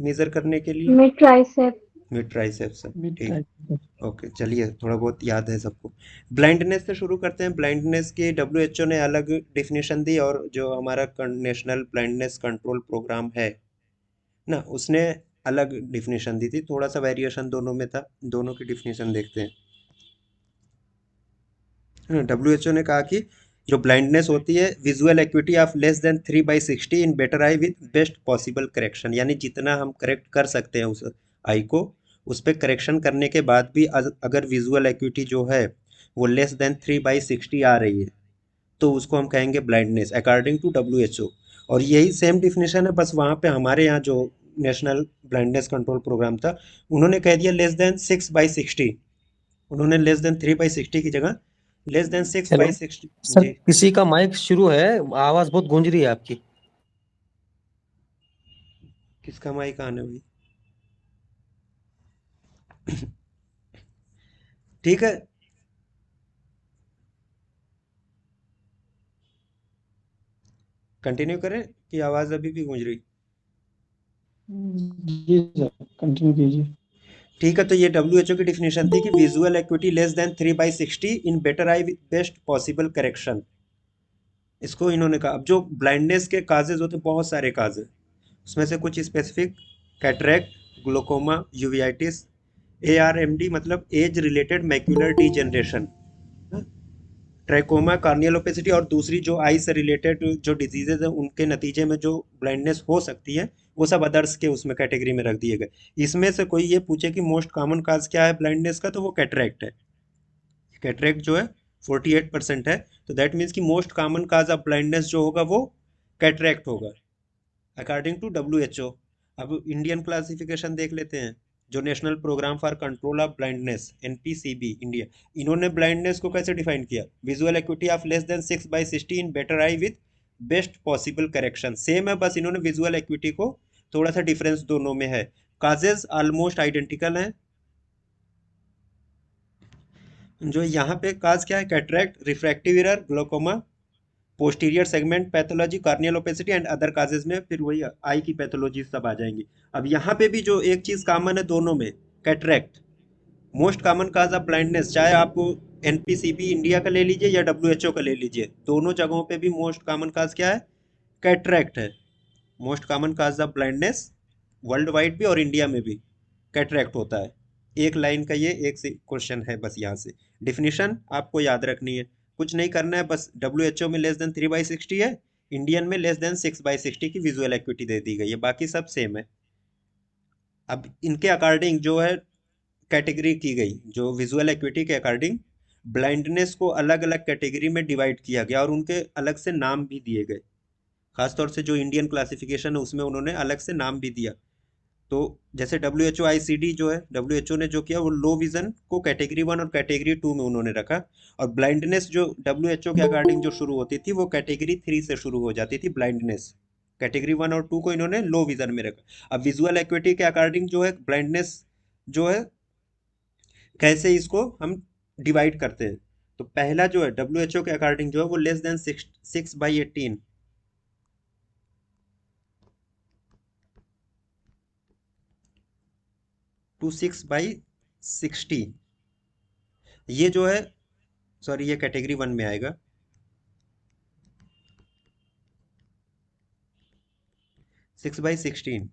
Major करने के लिए? Mid tricep. मिड ट्राइसेप्स है। मिड ठीक। ट्राइसेप। ओके, चलिए थोड़ा बहुत याद है सबको। ब्लाइंडनेस से शुरू करते हैं। ब्लाइंडनेस की डब्ल्यूएचओ ने अलग डिफिनेशन दी, और जो हमारा नेशनल ब्लाइंडनेस कंट्रोल प्रोग्राम है ना, उसने अलग डिफिनेशन दी थी। थोड़ा सा वेरिएशन दोनों में था। दोनों की डिफिनेशन देखते हैं। डब्ल्यूएचओ ने कहा कि जो ब्लाइंडनेस होती है, visual acuity of less than 3/60 in better eye with best possible correction, यानी जितना हम करेक्ट कर सकते हैं उस आई को, उस पर करेक्शन करने के बाद भी अगर विजुअल एक्विटी जो है वो लेस देन 3/60 आ रही है, तो उसको हम कहेंगे ब्लाइंडनेस, अकॉर्डिंग टू डब्ल्यूएचओ। और यही सेम डिफिनेशन है, बस वहाँ पे हमारे यहाँ जो नेशनल ब्लाइंडनेस कंट्रोल प्रोग्राम था, उन्होंने कह दिया लेस देन 6/60। उन्होंने लेस देन 3/60 की जगह less than six hello by sixty sir, जी। किसी का माइक शुरू है, आवाज बहुत गूंज रही है आपकी। किसका माइक आने भाई? ठीक है, कंटिन्यू करें कि आवाज़ अभी भी गूंज रही? जी सर, कंटिन्यू कीजिए। ठीक है, तो ये डब्ल्यूएचओ की डिफिनेशन थी कि visual equity less than 3/60 in better eye with best possible correction. इसको इन्होंने कहा। अब जो ब्लाइंडनेस के काजेज होते हैं, बहुत सारे काज है, उसमें से कुछ स्पेसिफिक: कैटरेक्ट, ग्लोकोमा, यूवीआइटिस, एआरएमडी मतलब age related macular degeneration, trachoma, corneal opacity, और दूसरी जो आई से रिलेटेड जो डिजीजेज है उनके नतीजे में जो ब्लाइंडनेस हो सकती है, वो सब अदर्स के उसमें कैटेगरी में रख दिए गए। इसमें से कोई ये पूछे कि मोस्ट कॉमन काज क्या है ब्लाइंडनेस का, तो वो कैटरेक्ट है। कैटरेक्ट जो है 48% है। तो दैट मीन्स कि most common cause of blindness जो होगा वो कैटरेक्ट होगा, according to W H O. अब इंडियन क्लासिफिकेशन देख लेते हैं। जो national program for control of blindness, NPCB India, इन्होंने ब्लाइंडनेस को कैसे डिफाइन किया: visual acuity of less than 6/60 in better eye with best possible correction. Same है, बस इन्होंने विजुअल एक्विटी को थोड़ा सा डिफरेंस दोनों में है। काजेज ऑलमोस्ट आइडेंटिकल हैं। जो यहाँ पे काज क्या है: cataract, refractive error, glaucoma, posterior segment pathology, corneal opacity and other causes में फिर वही आई की पैथोलॉजी सब आ जाएंगी। अब यहाँ पे भी जो एक चीज कॉमन है दोनों में, cataract. Most common cause of blindness, चाहे आप एनपीसीबी इंडिया का ले लीजिए या डब्ल्यूएचओ का ले लीजिए, दोनों जगहों पे भी मोस्ट कॉमन काज क्या है? कैटरेक्ट है। Most common cause of blindness world wide भी और इंडिया में भी कैटरेक्ट होता है। एक लाइन का ये एक क्वेश्चन है, बस यहाँ से डिफिनीशन आपको याद रखनी है। कुछ नहीं करना है, बस डब्ल्यूएचओ में लेस देन 3/60 है, इंडियन में लेस देन 6/60 की विजुअल एक्विटी दे दी गई है, बाकी सब सेम है। अब इनके अकॉर्डिंग जो है कैटेगरी की गई, जो विजुअल एक्विटी के अकॉर्डिंग ब्लाइंडनेस को अलग अलग कैटेगरी में डिवाइड किया गया, और उनके अलग से नाम भी दिए गए। खासतौर से जो इंडियन क्लासिफिकेशन है उसमें उन्होंने अलग से नाम भी दिया। तो जैसे डब्ल्यू एच ओ आईसीडी जो है, डब्ल्यू एच ओ ने जो किया वो लो विजन को कैटेगरी 1 और कैटेगरी 2 में उन्होंने रखा। और ब्लाइंडनेस जो डब्ल्यू एच ओ के अकॉर्डिंग जो शुरू होती थी वो कैटेगरी 3 से शुरू हो जाती थी ब्लाइंडनेस। कैटेगरी 1 और 2 को इन्होंने लो विजन में रखा। अब विजुअल एक्विटी के अकॉर्डिंग जो है ब्लाइंडनेस जो है, कैसे इसको हम डिवाइड करते हैं, तो पहला जो है डब्ल्यू एच ओ के अकॉर्डिंग जो है वो लेस देन 6/18 टू 6/60, ये जो है, सॉरी ये कैटेगरी 1 में आएगा। 6/16,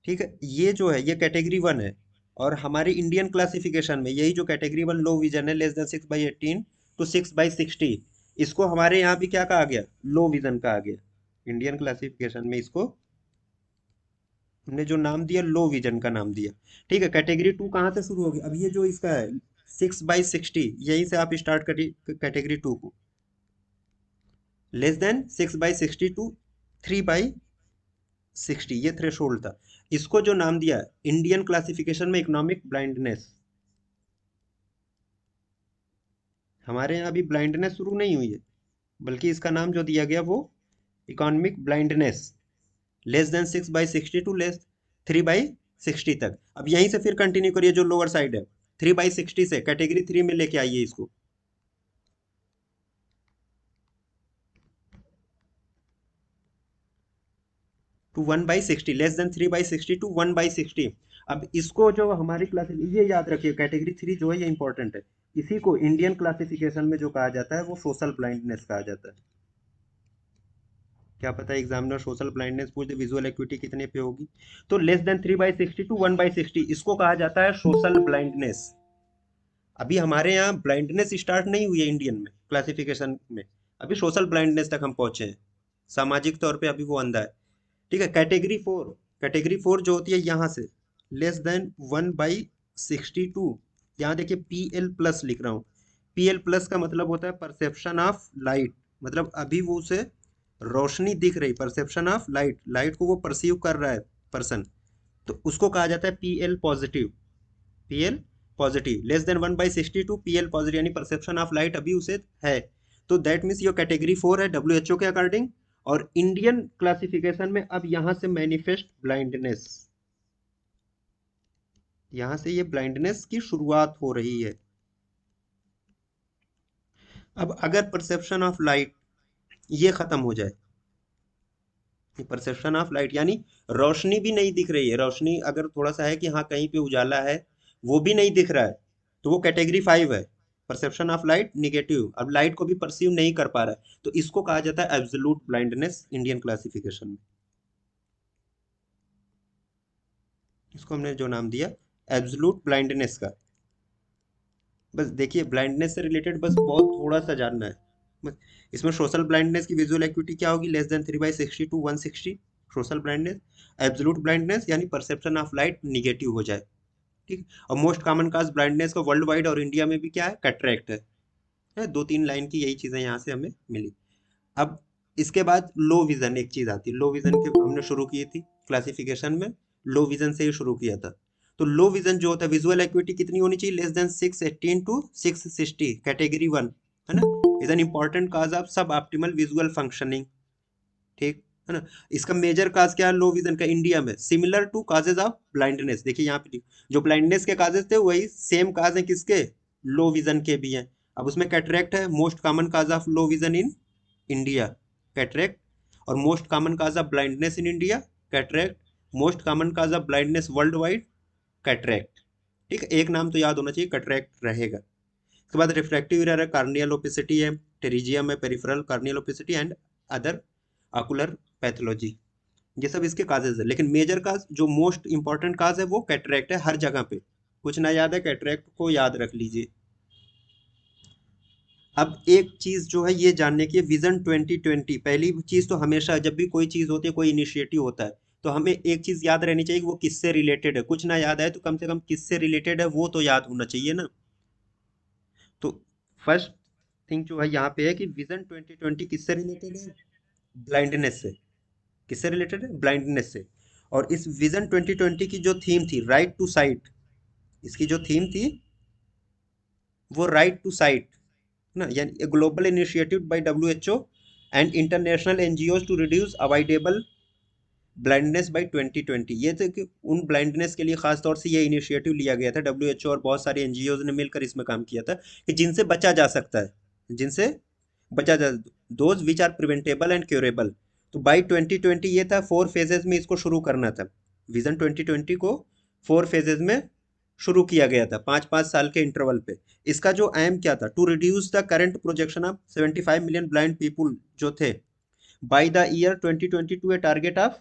ठीक है, ये जो है ये कैटेगरी 1 है। और हमारी इंडियन क्लासिफिकेशन में यही जो कैटेगरी 1 लो विजन है, लेस देन 6/18 टू 6/60, इसको हमारे यहाँ भी क्या कहा गया? लो विजन कहा गया। इंडियन क्लासिफिकेशन में इसको हमने जो नाम दिया, लो विजन का नाम दिया। ठीक है, कैटेगरी 2 कहाँ से शुरू होगी? अब ये जो इसका है 6/60, यहीं से आप स्टार्ट करिए कैटेगरी 2 को। लेस देन 6/60 टू 3/60, ये थ्रेशोल्ड था। इसको जो नाम दिया इंडियन क्लासिफिकेशन में इकोनॉमिक ब्लाइंडनेस। हमारे यहाँ अभी ब्लाइंडनेस शुरू नहीं हुई है, बल्कि इसका नाम जो दिया गया वो economic blindness, less than 6/60 to less 3/60 तक। अब यहीं से फिर कंटिन्यू करिए, जो लोअर साइड है 3/60 से कैटेगरी 3 में लेके आइए इसको। To 1/60, less than 3/60 to 1/60। अब इसको जो हमारी क्लास, ये याद रखिए, कैटेगरी 3 जो है ये इंपॉर्टेंट है। इसी को इंडियन क्लासिफिकेशन में जो कहा जाता है वो सोशल ब्लाइंडनेस कहा जाता है। क्या पता एग्जामिनर सोशल ब्लाइंडनेस पूछ दे विजुअल एक्टिविटी कितने पे होगी। तो लेस देन 3/60 टू 1/60 इसको कहा जाता है सोशल ब्लाइंडनेस। अभी हमारे यहाँ ब्लाइंडनेस स्टार्ट नहीं हुई है इंडियन में क्लासिफिकेशन में, अभी सोशल ब्लाइंडनेस तक हम पहुंचे हैं। सामाजिक तौर पे अभी वो अंधा है। ठीक है, कैटेगरी 4 जो होती है यहाँ से लेस देन 1/62। यहाँ देखिए PL+ लिख रहा हूँ। PL+ का मतलब होता है परसेप्शन ऑफ लाइट, मतलब अभी वो उसे रोशनी दिख रही, परसेप्शन ऑफ लाइट, लाइट को वो परसीव कर रहा है पर्सन, तो उसको कहा जाता है PL+। PL+, less than 1/62 PL+, यानी परसेप्शन ऑफ लाइट अभी उसे है। तो दैट मीन्स योर कैटेगरी 4 है WHO के अकॉर्डिंग। और इंडियन क्लासिफिकेशन में अब यहां से मैनिफेस्ट ब्लाइंडनेस, यहां से ये ब्लाइंडनेस की शुरुआत हो रही है। अब अगर परसेप्शन ऑफ लाइट ये खत्म हो जाए, परसेप्शन ऑफ लाइट यानी रोशनी भी नहीं दिख रही है, रोशनी अगर थोड़ा सा है कि हाँ कहीं पे उजाला है वो भी नहीं दिख रहा है, तो वो कैटेगरी 5 है। परसेप्शन ऑफ लाइट निगेटिव, अब लाइट को भी परसीव नहीं कर पा रहा है, तो इसको कहा जाता है एब्सोल्यूट ब्लाइंडनेस इंडियन क्लासिफिकेशन में। इसको हमने जो नाम दिया एब्सोल्यूट ब्लाइंडनेस का। बस देखिए ब्लाइंडनेस से रिलेटेड बस बहुत थोड़ा सा जानना है बस। इसमें सोशल ब्लाइंडनेस की विजुअल एक्टिविटी क्या होगी, less than 3/60 to 160 social blindness. Absolute blindness यानी परसेप्शन ऑफ लाइट निगेटिव हो जाए। ठीक। और मोस्ट कॉमन काज ब्लाइंडनेस का वर्ल्ड वाइड और इंडिया में भी क्या है, कैटरेक्ट है। 2-3 लाइन की यही चीजें यहाँ से हमें मिली। अब इसके बाद लो विजन एक चीज आती है, लो विजन के हमने शुरू की थी क्लासिफिकेशन में, लो विजन से ही शुरू किया था। तो लो विजन जो होता है विजुअल एक्टिविटी कितनी होनी चाहिए, लेस देन 618 टू 660 कैटेगरी 1, है ना। Is an important cause of sub optimal visual functioning. ठीक है ना। इसका मेजर काज क्या है लो विजन का इंडिया में, similar to causes of blindness. देखिए यहाँ पे जो ब्लाइंडनेस के काजेज थे वही सेम काज है किसके, लो विजन के भी हैं। अब उसमें कैटरेक्ट है most common cause of low vision in India, cataract. और most common cause of blindness in India, cataract. Most common cause of blindness worldwide, cataract. ठीक है, एक नाम तो याद होना चाहिए, कैटरेक्ट रहेगा। उसके बाद रिफ्रैक्टिव एरर है, कार्नियल ओपेसिटी है, टेरिजियम है, peripheral corneal opacity and other ocular pathology. ये सब इसके काजेज है, लेकिन मेजर काज जो मोस्ट इंपॉर्टेंट काज है वो कैटरेक्ट है हर जगह पे। कुछ ना याद है कैटरेक्ट को याद रख लीजिए। अब एक चीज जो है ये जानने की, विजन 2020, पहली चीज तो हमेशा जब भी कोई चीज होती है कोई इनिशिएटिव होता है तो हमें एक चीज याद रहनी चाहिए कि वो किससे रिलेटेड है। कुछ ना याद है तो कम से कम किससे रिलेटेड है वो तो याद होना चाहिए ना। तो फर्स्ट थिंग जो है यहाँ पे है कि विजन 2020 किससे रिलेटेड है, ब्लाइंडनेस से। किससे रिलेटेड है, ब्लाइंडनेस से। और इस विजन 2020 की जो थीम थी राइट टू साइट, इसकी जो थीम थी वो राइट टू साइट ना, यानी global initiative by WHO and international NGO to reduce avoidable blindness by 2020। ये थे कि उन ब्लाइंडनेस के लिए खास तौर से ये इनिशिएटिव लिया गया था, WHO और बहुत सारे एनजीओ ने मिलकर इसमें काम किया था कि जिनसे बचा जा सकता है, जिनसे बचा जा, those which are preventable and curable. तो बाई 2020 ये था, 4 फेजेज में इसको शुरू करना था। विजन 2020 को 4 फेजेज में शुरू किया गया था, 5-5 साल के इंटरवल पे। इसका जो एम क्या था, to reduce the current projection of 75 million blind people जो थे by the year 2022, a target of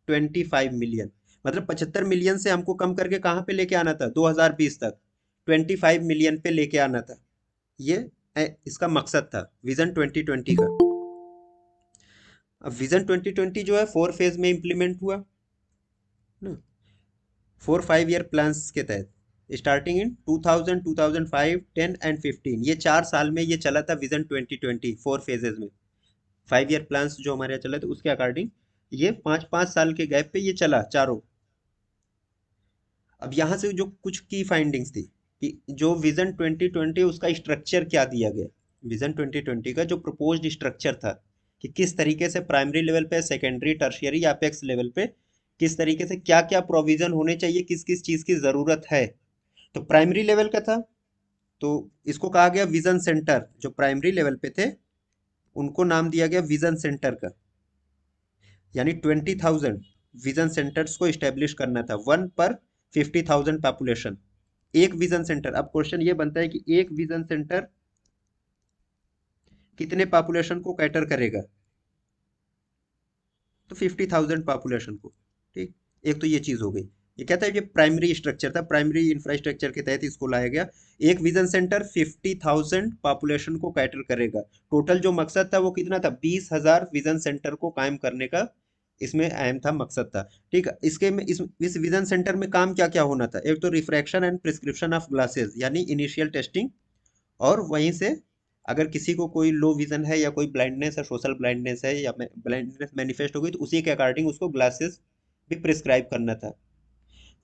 25 million. मतलब 75 मिलियन से हमको कम करके कहाँ पे लेके आना था 2020 तक, 25 मिलियन पे लेके आना था। ये इसका मकसद था विजन 2020 का। अब विजन 2020 जो है 4 फेज में इंप्लीमेंट हुआ ना, 4 5 ईयर प्लान्स के तहत स्टार्टिंग इन 2000, 2005, 10 एंड 15। ये 4 साल में ये चला था विजन 2020 4 फेजेज में। 5 ईयर प्लान्स जो हमारे यहाँ चला था उसके अकॉर्डिंग ये 5-5 साल के गैप पे ये चला चारों। अब यहाँ से जो कुछ की फाइंडिंग्स थी कि जो विजन 2020 उसका स्ट्रक्चर क्या दिया गया, विजन 2020 का जो प्रपोज्ड स्ट्रक्चर था कि किस तरीके से प्राइमरी लेवल पे, सेकेंडरी, टर्शियरी, अपेक्स लेवल पे किस तरीके से क्या क्या प्रोविजन होने चाहिए, किस किस चीज़ की ज़रूरत है। तो प्राइमरी लेवल का था तो इसको कहा गया विजन सेंटर, जो प्राइमरी लेवल पे थे उनको नाम दिया गया विजन सेंटर का, यानी 20,000 विजन सेंटर्स को इस्टेब्लिश करना था, 1 पर 50,000 पॉपुलेशन, एक विजन सेंटर। अब क्वेश्चन ये बनता है कि एक विजन सेंटर कितने पॉपुलेशन को कैटर करेगा, तो 50,000 पॉपुलेशन को। ठीक, एक तो ये चीज हो गई। ये कहता है, ये प्राइमरी स्ट्रक्चर था, प्राइमरी इंफ्रास्ट्रक्चर के तहत इसको लाया गया। एक विजन सेंटर 50,000 पॉपुलेशन को कैटर करेगा। टोटल जो मकसद था वो कितना था, 20,000 विजन सेंटर को कायम करने का इसमें अहम था, मकसद था। ठीक है, इसके में इस विजन सेंटर में काम क्या क्या होना था, एक तो refraction and prescription of glasses यानी इनिशियल टेस्टिंग, और वहीं से अगर किसी को कोई लो विजन है या कोई ब्लाइंडनेस है, सोशल ब्लाइंडनेस है या ब्लाइंडनेस मैनिफेस्ट हो गई, तो उसी के अकॉर्डिंग उसको ग्लासेस भी प्रिस्क्राइब करना था।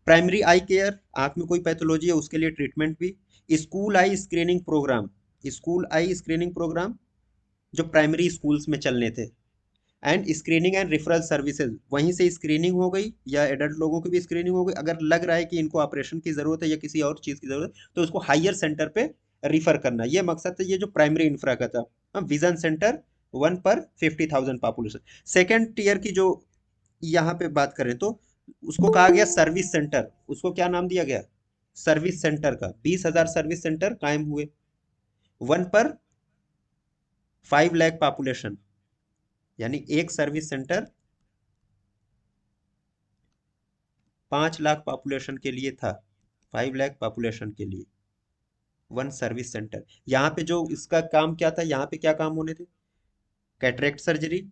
प्राइमरी आई केयर, आंख में कोई पैथोलॉजी है उसके लिए ट्रीटमेंट भी। School eye screening programme, school eye screening programme जो प्राइमरी स्कूल्स में चलने थे। And screening and referral services, वहीं से स्क्रीनिंग हो गई या एडल्ट लोगों की भी स्क्रीनिंग हो गई, अगर लग रहा है कि इनको ऑपरेशन की जरूरत है या किसी और चीज की जरूरत है तो उसको हायर सेंटर पे रिफर करना, ये मकसद था, ये जो प्राइमरी इंफ्रा का था। विजन सेंटर 1 पर 50,000 पॉपुलेशन। सेकेंड टीयर की जो यहाँ पे बात करें तो उसको कहा गया सर्विस सेंटर, उसको क्या नाम दिया गया, सर्विस सेंटर का। 20,000 सर्विस सेंटर कायम हुए, 1 पर 5 लाख पॉपुलेशन, यानी एक सर्विस सेंटर 5 लाख पॉपुलेशन के लिए था, 5 लाख पॉपुलेशन के लिए 1 सर्विस सेंटर। यहाँ पे जो इसका काम क्या था, यहाँ पे क्या काम होने थे, cataract surgery,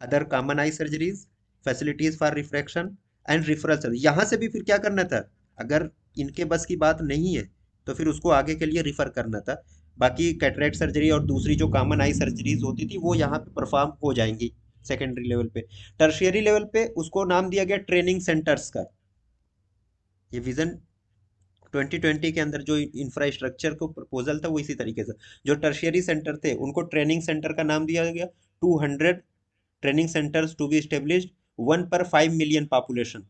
other common I surgeries, facilities for refraction and referral surgery. यहाँ से भी फिर क्या करना था, अगर इनके बस की बात नहीं है तो फिर उसको आगे के लिए रिफर करना था। बाकी कैटरेक्ट सर्जरी और दूसरी जो कॉमन आई सर्जरीज होती थी वो यहाँ पे परफॉर्म हो जाएंगी सेकेंडरी लेवल पे। टर्शियरी लेवल पे उसको नाम दिया गया ट्रेनिंग सेंटर्स का। ये विजन 2020 के अंदर जो इंफ्रास्ट्रक्चर को प्रपोजल था वो इसी तरीके से। जो टर्शियरी सेंटर थे उनको ट्रेनिंग सेंटर का नाम दिया गया, 200 training centres to be established, 1 पर 5 मिलियन पॉपुलेशन,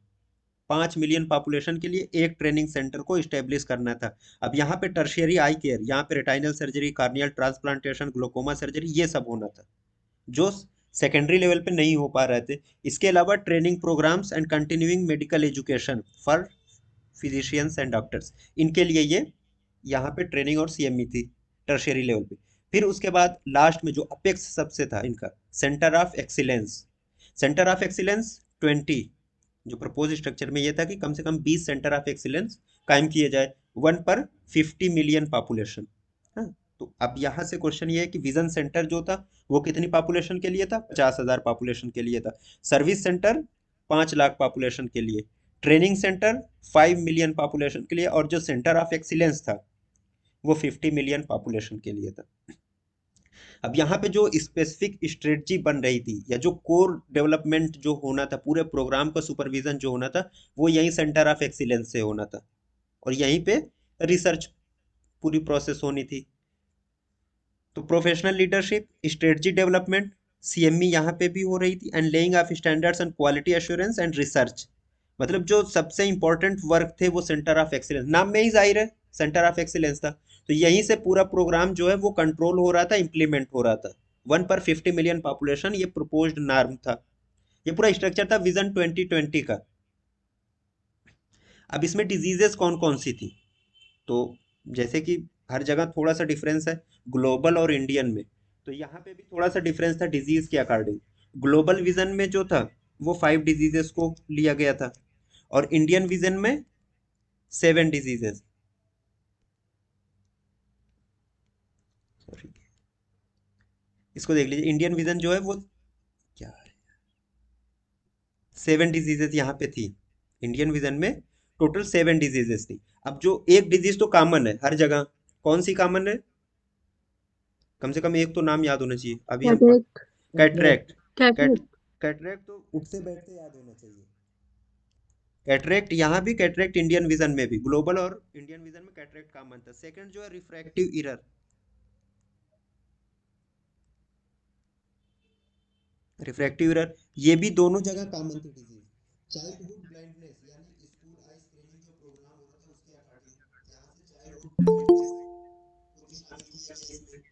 5 मिलियन पॉपुलेशन के लिए एक ट्रेनिंग सेंटर को स्टेब्लिश करना था। अब यहाँ पे टर्शियरी आई केयर, यहाँ पे retinal surgery, corneal transplantation, glaucoma surgery, ये सब होना था जो सेकेंडरी लेवल पे नहीं हो पा रहे थे। इसके अलावा training programmes and continuing medical education for physicians and doctors, इनके लिए ये यहाँ पे ट्रेनिंग और सीएमई थी टर्शियरी लेवल पे। फिर उसके बाद लास्ट में जो अपेक्स सबसे था इनका, centre of excellence. Centre of excellence 20, जो प्रपोज स्ट्रक्चर में ये था कि कम से कम 20 सेंटर ऑफ एक्सीलेंस कायम किए जाए, 1 पर 50 मिलियन पॉपुलेशन। हाँ, तो अब यहाँ से क्वेश्चन ये है कि विजन सेंटर जो था वो कितनी पॉपुलेशन के लिए था, 50,000 पॉपुलेशन के लिए था। सर्विस सेंटर 5 लाख पॉपुलेशन के लिए, ट्रेनिंग सेंटर 5 मिलियन पॉपुलेशन के लिए, और जो सेंटर ऑफ एक्सीलेंस था वो 50 मिलियन पॉपुलेशन के लिए था। अब यहाँ पे जो स्पेसिफिक स्ट्रेटजी बन रही थी या जो कोर डेवलपमेंट जो होना था, पूरे प्रोग्राम का सुपरविजन जो होना था वो यही सेंटर ऑफ एक्सीलेंस से होना था, और यहीं पे रिसर्च पूरी प्रोसेस होनी थी। तो professional leadership, strategy development, CME यहाँ पे भी हो रही थी, and laying of standards and quality assurance and research. मतलब जो सबसे इंपॉर्टेंट वर्क थे वो सेंटर ऑफ एक्सीलेंस, नाम में ही जाहिर है सेंटर ऑफ एक्सीलेंस था, तो यहीं से पूरा प्रोग्राम जो है वो कंट्रोल हो रहा था, इंप्लीमेंट हो रहा था। 1 पर 50 मिलियन पॉपुलेशन ये प्रोपोज्ड नॉर्म था, ये पूरा स्ट्रक्चर था विजन 2020 का। अब इसमें डिजीजेस कौन कौन सी थी, तो जैसे कि हर जगह थोड़ा सा डिफरेंस है ग्लोबल और इंडियन में, तो यहाँ पे भी थोड़ा सा डिफरेंस था डिजीज के अकॉर्डिंग। ग्लोबल विजन में जो था वो 5 डिजीजेस को लिया गया था, और इंडियन विजन में 7 डिजीजेस। सॉरी, इसको देख लीजिए, इंडियन विजन जो है वो क्या है, 7 डिजीजेस यहाँ पे थी। इंडियन विजन में टोटल 7 डिजीजेस थी। अब जो एक डिजीज तो कॉमन है हर जगह, कौन सी कॉमन है, कम से कम एक तो नाम याद होना चाहिए, अभी हम cataract. Cataract. Cat cataract. Cataract तो उठते बैठते याद होना चाहिए। कैटरैक्ट यहाँ भी, कैटरैक्ट इंडियन विजन में भी, ग्लोबल और इंडियन विजन में कैटरैक्ट कॉमन था। सेकंड जो है रिफ्रैक्टिव एरर, रिफ्रैक्टिव एरर ये भी दोनों जगह कॉमन थी डिजीज। चाइल्डहुड ब्लाइंडनेस यानी स्कूल आई स्क्रीनिंग जो प्रोग्राम हो रहा था उसके अकॉर्डिंग यहाँ से चाइल्डहुड ब्लाइंडनेस को भी शामिल किया गया इसमें,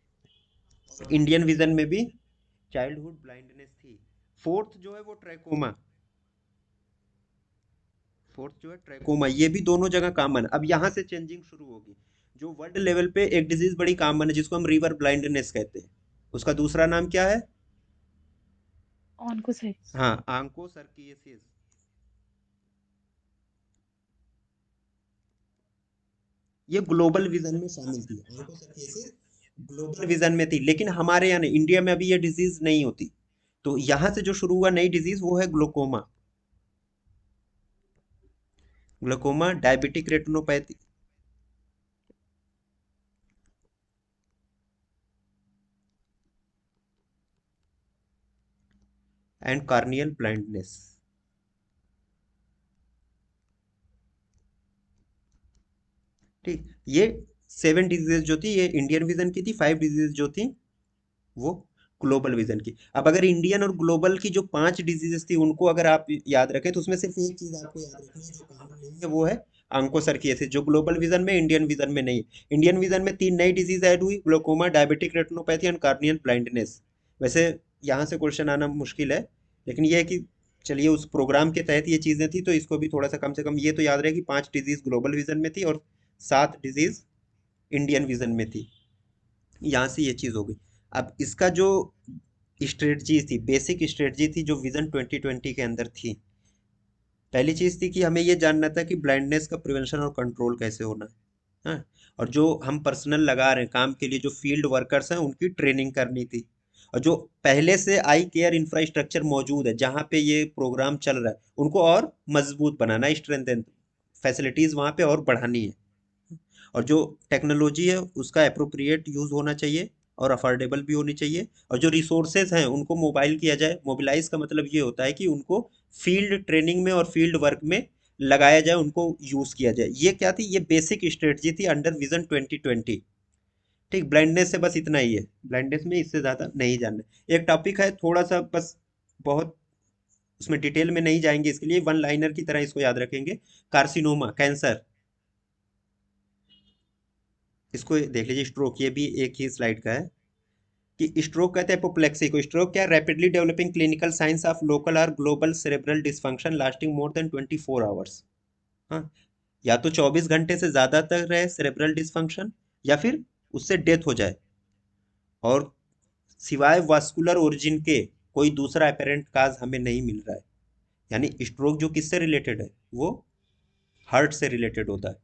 और इंडियन विजन में भी चाइल्डहुड ब्लाइंडनेस थी। फोर्थ जो है वो ट्रैकोमा, फोर्थ जो है ट्रैकोमा, ये भी दोनों जगह कॉमन। अब यहाँ से चेंजिंग शुरू होगी। जो वर्ल्ड लेवल पे एक डिजीज बड़ी कॉमन है जिसको हम रिवर ब्लाइंडनेस कहते हैं, उसका दूसरा नाम क्या है? ऑन्कोसाइट्स। हाँ, आंकोसर्कियासिस। ये ग्लोबल विजन में शामिल थी, आंकोसर्कियासिस ग्लोबल विजन में थी, लेकिन हमारे यहाँ नहीं, इंडिया में अभी ये डिजीज नहीं होती। तो यहाँ से जो शुरू हुआ नई डिजीज वो है glaucoma. Glaucoma, diabetic retinopathy and corneal blindness. ठीक, ये 7 डिजीज जो थी ये इंडियन विजन की थी, 5 डिजीज जो थी वो ग्लोबल विजन की। अब अगर इंडियन और ग्लोबल की जो 5 डिजीजेस थी उनको अगर आप याद रखें तो उसमें सिर्फ एक चीज आपको याद रखनी है जो कॉमन नहीं है, वो है आंकोसर्कियासिस, जो ग्लोबल विजन में, इंडियन विजन में नहीं है। इंडियन विजन में 3 नई डिजीज ऐड हुई, glaucoma, diabetic retinopathy and corneal blindness. वैसे यहाँ से क्वेश्चन आना मुश्किल है, लेकिन ये है कि चलिए उस प्रोग्राम के तहत ये चीजें थी तो इसको भी थोड़ा सा कम से कम ये तो याद रहे कि 5 डिजीज ग्लोबल विजन में थी और 7 डिजीज इंडियन विजन में थी। यहाँ से ये चीज हो गई। अब इसका जो स्ट्रेटजी थी, बेसिक स्ट्रेटजी थी जो विजन 2020 के अंदर थी, पहली चीज थी कि हमें ये जानना था कि ब्लाइंडनेस का प्रिवेंशन और कंट्रोल कैसे होना है। हाँ, और जो हम पर्सनल लगा रहे हैं काम के लिए, जो फील्ड वर्कर्स हैं उनकी ट्रेनिंग करनी थी। और जो पहले से आई केयर इंफ्रास्ट्रक्चर मौजूद है जहाँ पे ये प्रोग्राम चल रहा है उनको और मजबूत बनाना, स्ट्रेंथन फैसिलिटीज वहाँ पे और बढ़ानी है। और जो टेक्नोलॉजी है उसका अप्रोप्रिएट यूज़ होना चाहिए और अफोर्डेबल भी होनी चाहिए। और जो रिसोर्सेज हैं उनको मोबाइल किया जाए। मोबिलाइज का मतलब ये होता है कि उनको फील्ड ट्रेनिंग में और फील्ड वर्क में लगाया जाए, उनको यूज़ किया जाए। ये क्या थी? ये बेसिक स्ट्रेटजी थी अंडर विजन 2020। ठीक, ब्लाइंडनेस से बस इतना ही है, ब्लाइंडनेस में इससे ज़्यादा नहीं जानना। एक टॉपिक है थोड़ा सा बस, बहुत उसमें डिटेल में नहीं जाएंगे, इसके लिए वन लाइनर की तरह इसको याद रखेंगे। कार्सिनोमा, कैंसर, इसको देख लीजिए। स्ट्रोक, ये भी एक ही स्लाइड का है कि स्ट्रोक कहते हैं एपोप्लेक्सी को। स्ट्रोक क्या? Rapidly developing clinical science of local और global cerebral dysfunction lasting more than 24 hours. हाँ, या तो 24 घंटे से ज़्यादा तक रहे सेरेब्रल डिसफंक्शन, या फिर उससे डेथ हो जाए, और सिवाय वास्कुलर ओरिजिन के कोई दूसरा अपेरेंट काज हमें नहीं मिल रहा है। यानी स्ट्रोक जो किससे रिलेटेड है, वो हार्ट से रिलेटेड होता है।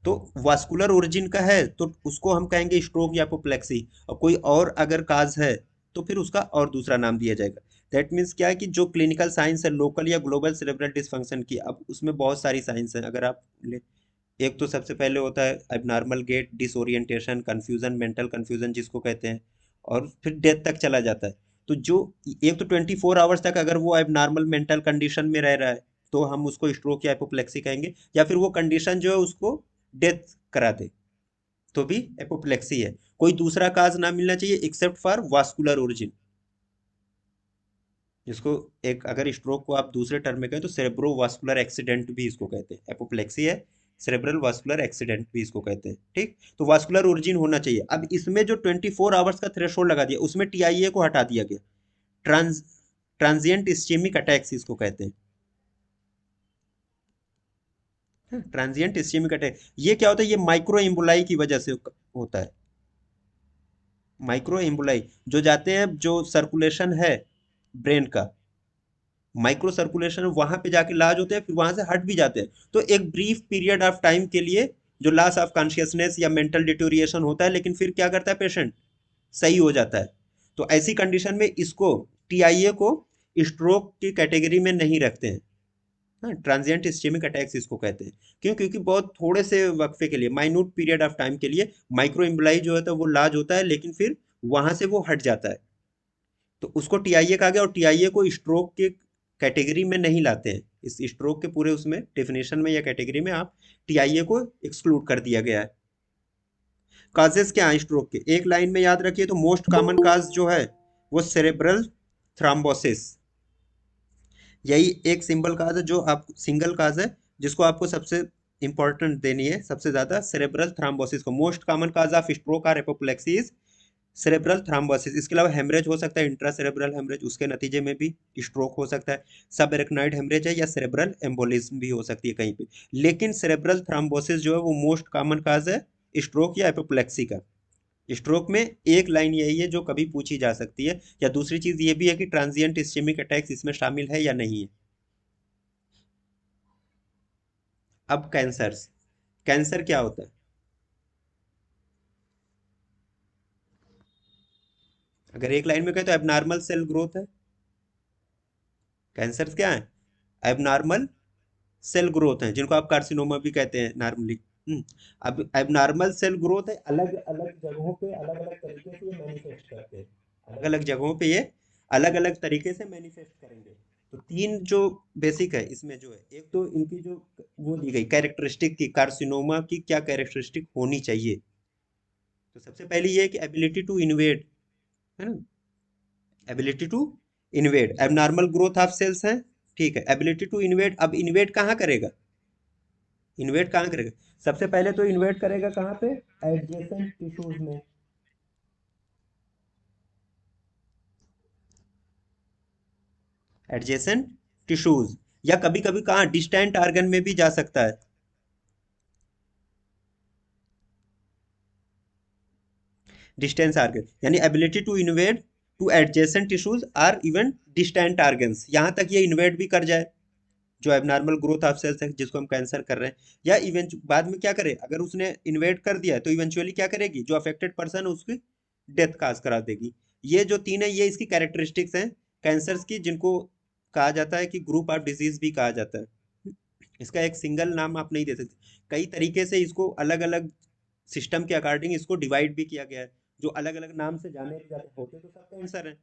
तो वास्कुलर ओरिजिन का है तो उसको हम कहेंगे स्ट्रोक या अपोप्लेक्सी, और कोई और अगर काज है तो फिर उसका और दूसरा नाम दिया जाएगा। दैट मीन्स क्या है कि जो क्लिनिकल साइंस है लोकल या ग्लोबल सेरेब्रल डिसफंक्शन की, अब उसमें बहुत सारी साइंस है। अगर आप एक तो सबसे पहले होता है abnormal gait, disorientation, confusion, mental confusion जिसको कहते हैं, और फिर डेथ तक चला जाता है। तो जो एक तो 24 आवर्स तक अगर वो एबनॉर्मल मेंटल कंडीशन में रह रहा है तो हम उसको स्ट्रोक या एपोप्लेक्सी कहेंगे, या फिर वो कंडीशन जो है उसको डेथ करा दे तो भी एपोप्लेक्सी है। कोई दूसरा काज ना मिलना चाहिए एक्सेप्ट फॉर वास्कुलर ओरिजिन, जिसको एक अगर स्ट्रोक को आप दूसरे टर्म में कहें तो सेरेब्रोवास्कुलर एक्सीडेंट भी इसको कहते हैं। एपोप्लेक्सी है, सेरेब्रल वास्कुलर एक्सीडेंट भी इसको कहते हैं। ठीक, तो वास्कुलर ओरिजिन होना चाहिए। अब इसमें जो 24 आवर्स का थ्रेशोल्ड लगा दिया उसमें टीआईए को हटा दिया गया। ट्रांस ट्रांजिएंट इस्चेमिक अटैक्स इसको कहते हैं। ट्रांजिएंट इस्चेमिक अटैक ये क्या होता है? ये माइक्रो एम्बोलाई की वजह से होता है। माइक्रो एम्बोलाई जो जाते हैं, जो सर्कुलेशन है ब्रेन का, माइक्रो सर्कुलेशन वहां पे जाके लॉज होते हैं, फिर वहां से हट भी जाते हैं। तो एक ब्रीफ पीरियड ऑफ टाइम के लिए जो लॉस ऑफ कॉन्शियसनेस या मेंटल डिटोरिएशन होता है, लेकिन फिर क्या करता है पेशेंट? सही हो जाता है। तो ऐसी कंडीशन में इसको, टीआईए को, स्ट्रोक की कैटेगरी में नहीं रखते हैं। हाँ, ट्रांजिएंट इस्चेमिक अटैक्स इसको कहते हैं। क्यों? क्योंकि बहुत थोड़े से वक्फे के लिए, माइन्यूट पीरियड ऑफ टाइम के लिए माइक्रो एम्बोलाई जो होता है वो लाज होता है, लेकिन फिर वहां से वो हट जाता है। तो उसको टीआईए कहा गया, और टीआईए को स्ट्रोक के कैटेगरी में नहीं लाते हैं। इस स्ट्रोक के पूरे उसमें डेफिनेशन में या कैटेगरी में आप टीआईए को एक्सक्लूड कर दिया गया है। काजेस क्या है स्ट्रोक के? एक लाइन में याद रखिए तो मोस्ट कॉमन काज जो है वो सेरेब्रल थ्रोम्बोसिस, यही एक सिंबल काज है जो आप सिंगल काज है जिसको आपको सबसे इंपॉर्टेंट देनी है सबसे ज्यादा, सेरेब्रल थ्रोम्बोसिस को। Most common cause of stroke और एपोप्लेक्सी इज सेरेब्रल थ्रम्बोसिस, इसके अलावा हेमरेज हो सकता है, इंट्रा सेरेब्रल हेमरेज, उसके नतीजे में भी स्ट्रोक हो सकता है। सब एरेक्नॉइड हेमरेज है या सेरेब्रल एम्बोलिज्म भी हो सकती है कहीं पे। लेकिन सेरेब्रल थ्रम्बोसिस जो है वो मोस्ट कॉमन काज है स्ट्रोक या एपोप्लेक्सी का। स्ट्रोक में एक लाइन यही है जो कभी पूछी जा सकती है, या दूसरी चीज ये भी है कि ट्रांजिएंट इस्केमिक अटैक्स इसमें शामिल है या नहीं है। अब कैंसर्स, कैंसर क्या होता है? अगर एक लाइन में कहें तो एबनॉर्मल सेल ग्रोथ है। कैंसर क्या है? एबनॉर्मल सेल ग्रोथ है, जिनको आप कार्सिनोमा भी कहते हैं नॉर्मली। अब एबनॉर्मल सेल ग्रोथ है, अलग अलग जगहों पे अलग अलग तरीके से ये मैनिफेस्ट करते हैं। अलग अलग जगहों पे ये अलग अलग तरीके से मैनिफेस्ट करेंगे। तो तीन जो बेसिक है इसमें जो है, एक तो इनकी जो वो दी गई कैरेक्टरिस्टिक की, कार्सिनोमा की क्या कैरेक्टरिस्टिक होनी चाहिए। तो सबसे पहली ये है कि एबिलिटी टू इन्वेड, है ना, ability to invade, abnormal growth of cells है। ठीक है, एबिलिटी टू इन्वेड, अब इन्वेड कहाँ करेगा? इन्वेट कहाँ करेगा? सबसे पहले तो इन्वेट करेगा कहाँ पे? एडजेसेंट टिश्यूज में। एडजेसेंट टिश्यूज, या कभी कभी कहाँ डिस्टेंट आर्गन में भी जा सकता है। डिस्टेंस आर्गन यानी ability to invade to adjacent tissues or even distant organs, यहाँ तक ये इन्वेट भी कर जाए जो एबनॉर्मल ग्रोथ ऑफ सेल्स है जिसको हम कैंसर कर रहे हैं। या इवेंट बाद में क्या करे, अगर उसने इन्वेट कर दिया तो इवेंचुअली क्या करेगी, जो अफेक्टेड पर्सन है उसकी डेथ काज करा देगी। ये जो तीन है ये इसकी कैरेक्टरिस्टिक्स हैं कैंसर्स की, जिनको कहा जाता है कि ग्रुप ऑफ डिजीज भी कहा जाता है। इसका एक सिंगल नाम आप नहीं दे सकते, कई तरीके से इसको अलग अलग सिस्टम के अकॉर्डिंग इसको डिवाइड भी किया गया है। जो अलग अलग नाम से जाने जाते होते तो सब कैंसर है,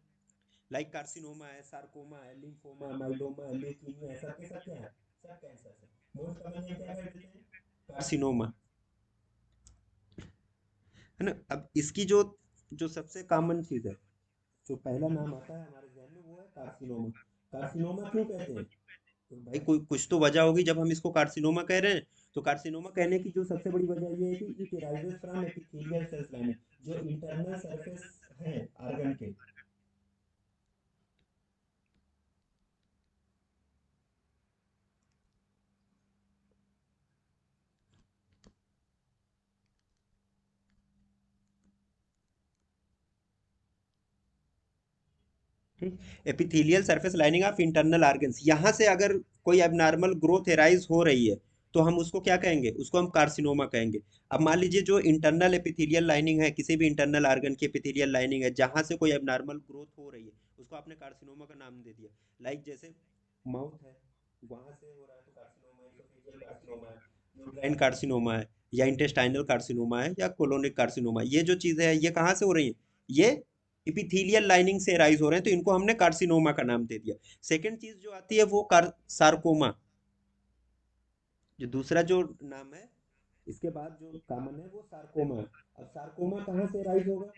लाइक कार्सिनोमा है, सार्कोमा है, लिम्फोमा, माइलोमा, ल्यूकीमिया, सब के सब क्या है, सब कैंसर है। मोस्ट कॉमन नेम क्या कर देते हैं? कार्सिनोमा, है ना। अब इसकी जो जो सबसे कॉमन चीज है, जो पहला नाम आता है हमारे जहन में वो है कार्सिनोमा। कार्सिनोमा क्यों कहते हैं? तो भाई कोई कुछ तो वजह होगी जब हम इसको कार्सिनोमा कह रहे हैं। तो कार्सिनोमा कहने की जो सबसे बड़ी वजह ये है कि it arises from epithelial cells lining, जो इंटरनल सरफेस है आर्गन के। ठीक, epithelial surface lining of internal organs, यहाँ से अगर कोई एबनॉर्मल ग्रोथ एराइज हो रही है तो हम उसको क्या कहेंगे, उसको हम कार्सिनोमा कहेंगे। अब मान लीजिए जो इंटरनल एपिथेलियल लाइनिंग है, किसी भी इंटरनल ऑर्गन की एपिथेलियल लाइनिंग है जहाँ से कोई एबनॉर्मल ग्रोथ हो रही है, उसको आपने कार्सिनोमा का नाम दे दिया। लाइक जैसे माउथ है, वहां से हो रहा है तो कार्सिनोमा है, इसोफेजियल कार्सिनोमा है, यूट्राइन कार्सिनोमा है, या इंटेस्टाइनल कार्सिनोमा है, या कोलोनिक कार्सिनोमा। ये जो चीजें हैं ये कहाँ से हो रही है? ये इपिथेलियल लाइनिंग से राइज हो रहे हैं, तो इनको हमने कार्सिनोमा का नाम दे दिया। सेकंड चीज जो आती है वो सार्कोमा, जो दूसरा जो नाम है इसके बाद जो कॉमन है वो सार्कोमा है। अब सार्कोमा कहाँ से राइज होगा?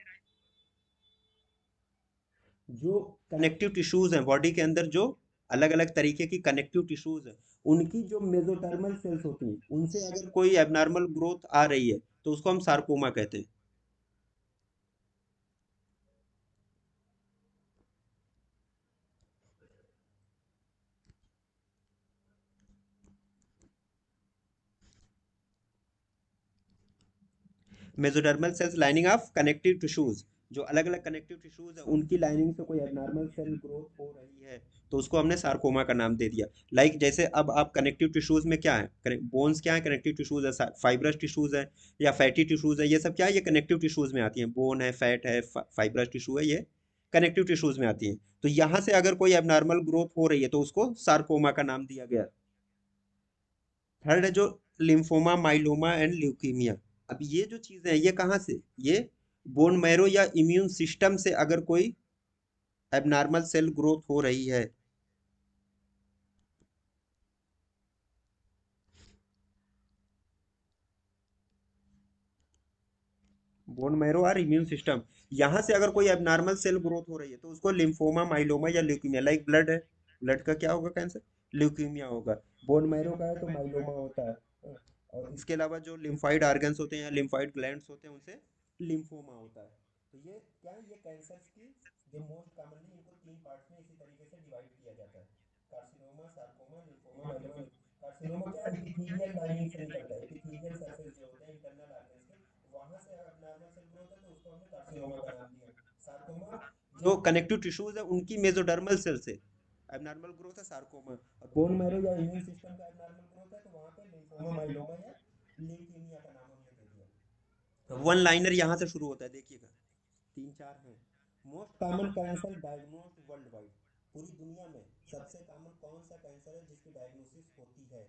जो कनेक्टिव टिश्यूज हैं बॉडी के अंदर, जो अलग अलग तरीके की कनेक्टिव टिश्यूज हैं, उनकी जो मेसोडर्मल सेल्स होती हैं उनसे अगर कोई एबनॉर्मल ग्रोथ आ रही है तो उसको हम सार्कोमा कहते हैं। Mesodermal cells lining of connective tissues, जो अलग अलग कनेक्टिव टिश्यूज है उनकी लाइनिंग से कोई एबनॉर्मल सेल ग्रोथ हो रही है तो उसको हमने सार्कोमा का नाम दे दिया। लाइक जैसे अब आप कनेक्टिव टिश्यूज में क्या है, बोन्स क्या है, कनेक्टिव टिश्यूज है, फाइब्रस टिश्यूज है या फैटी टिश्यूज है, ये सब क्या है, ये कनेक्टिव टिश्यूज में आती हैं। बोन है, फैट है, फाइब्रस टिश्यू है, ये कनेक्टिव टिश्यूज में आती हैं। तो यहाँ से अगर कोई एबनॉर्मल ग्रोथ हो रही है तो उसको सार्कोमा का नाम दिया गया। थर्ड है जो लिम्फोमा, माइलोमा एंड ल्यूकीमिया। अब ये जो चीजें हैं ये कहाँ से, ये बोन मैरो या इम्यून सिस्टम से अगर कोई एबनॉर्मल सेल ग्रोथ हो रही है। बोन मैरो और इम्यून सिस्टम, यहाँ से अगर कोई एबनॉर्मल सेल ग्रोथ हो रही है तो उसको लिम्फोमा, माइलोमा या ल्यूकीमिया, लाइक ब्लड है, ब्लड का क्या होगा कैंसर, ल्यूकीमिया होगा। बोन मैरो का है तो माइलोमा होता है। और इसके अलावा जो लिम्फाइड ऑर्गन्स होते हैं या लिम्फाइड ग्लैंड्स होते हैं उनसे लिम्फोमा होता है। तो ये क्या है, ये कैंसर्स की जो मोस्ट कॉमनली इनको तीन पार्ट्स में इसी तरीके से डिवाइड किया जाता है: carcinoma, sarcoma, lymphoma, myeloma. Carcinoma क्या एपिथेलियल लाइनिंग से निकलता है, एपिथेलियल सरफेस जो होते हैं इंटरनल ऑर्गन्स के, वहां से अबनॉर्मल सेल ग्रोथ है तो उसको हमने कार्सिनोमा का नाम दिया। सार्कोमा जो कनेक्टिव टिश्यूज है उनकी मेसोडर्मल सेल से एबनॉर्मल ग्रोथ है सार्कोमा, और बोन मैरो या इम्यून सिस्टम का एबनॉर्मल ग्रोथ है तो वहां पे लिम्फोमा, माइलोमा या ल्यूकेमिया का नाम हमने दे दिया। वन लाइनर यहाँ से शुरू होता है, देखिएगा तीन चार हैं। Most common cancer diagnosed world wide, पूरी दुनिया में सबसे कॉमन कौन सा कैंसर है जिसकी डायग्नोसिस होती है?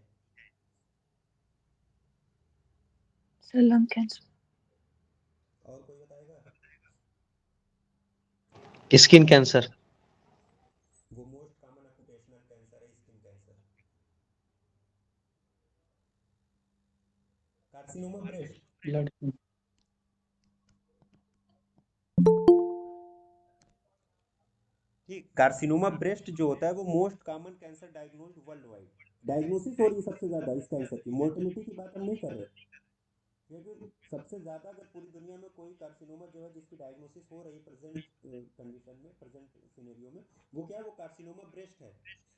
Sir lung cancer. और कोई बताएगा? Skin cancer. वो मोस्ट कॉमन ऑक्यूपेशनल कैंसर है, skin cancer. Carcinoma breast, blood. ठीक, कार्सिनोमा ब्रेस्ट जो होता है वो most common cancer diagnosed world wide. Diagnosis हो रही है सबसे ज्यादा इस कैंसर की, मोर्टेलिटी की बात हम नहीं कर रहे, क्योंकि सबसे ज्यादा अगर पूरी दुनिया में कोई कार्सिनोमा जो है जिसकी डायग्नोसिस हो रही है प्रेजेंट कंडीशन में, प्रेजेंट सिनेरियो में, वो क्या है, वो कार्सिनोमा ब्रेस्ट है।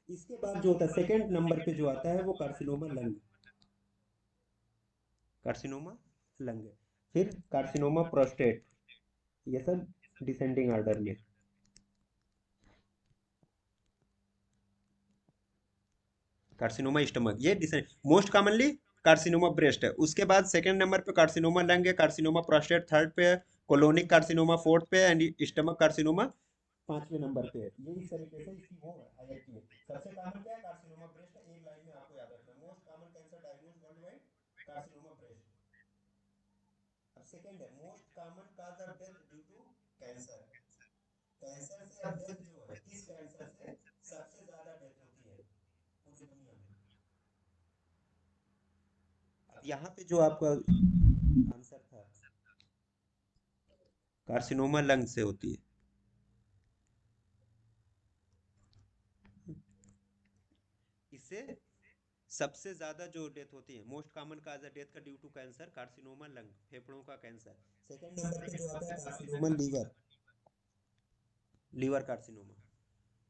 इसके बाद जो होता है सेकंड नंबर पे जो आता है वो कार्सिनोमा लंग, कार्सिनोमा लंग है। फिर कार्सिनोमा प्रोस्टेट, ये सब डिसेंडिंग ऑर्डर में। कार्सिनोमा स्टमक ये descend, most commonly carcinoma breast है, उसके बाद सेकंड नंबर पे कार्सिनोमा लंग है, कार्सिनोमा प्रोस्टेट थर्ड पे है, कोलोनिक कार्सिनोमा फोर्थ पे है, एंड स्टमक कार्सिनोमा पांचवें नंबर पे है। ये इस तरीके से इसकी वो है हायरार्की में। सबसे कॉमन क्या है? कार्सिनोमा ब्रेस्ट है, एक लाइन में आपको याद रखना, most common cancer diagnosed world wide carcinoma breast. अब सेकंड है most common cause of death due to cancer. Cancer से अब डेथ जो है, किस कैंसर से सबसे ज्यादा डेथ होती है पूरी दुनिया में? अब यहाँ पे जो आपका आंसर था, कार्सिनोमा लंग से होती है। इससे सबसे ज्यादा जो डेथ होती है, मोस्ट कॉमन काज है डेथ का due to cancer, carcinoma lung, फेफड़ों का कैंसर। सेकंड नंबर पे जो आता है कार्सिनोमा लीवर, लीवर कार्सिनोमा।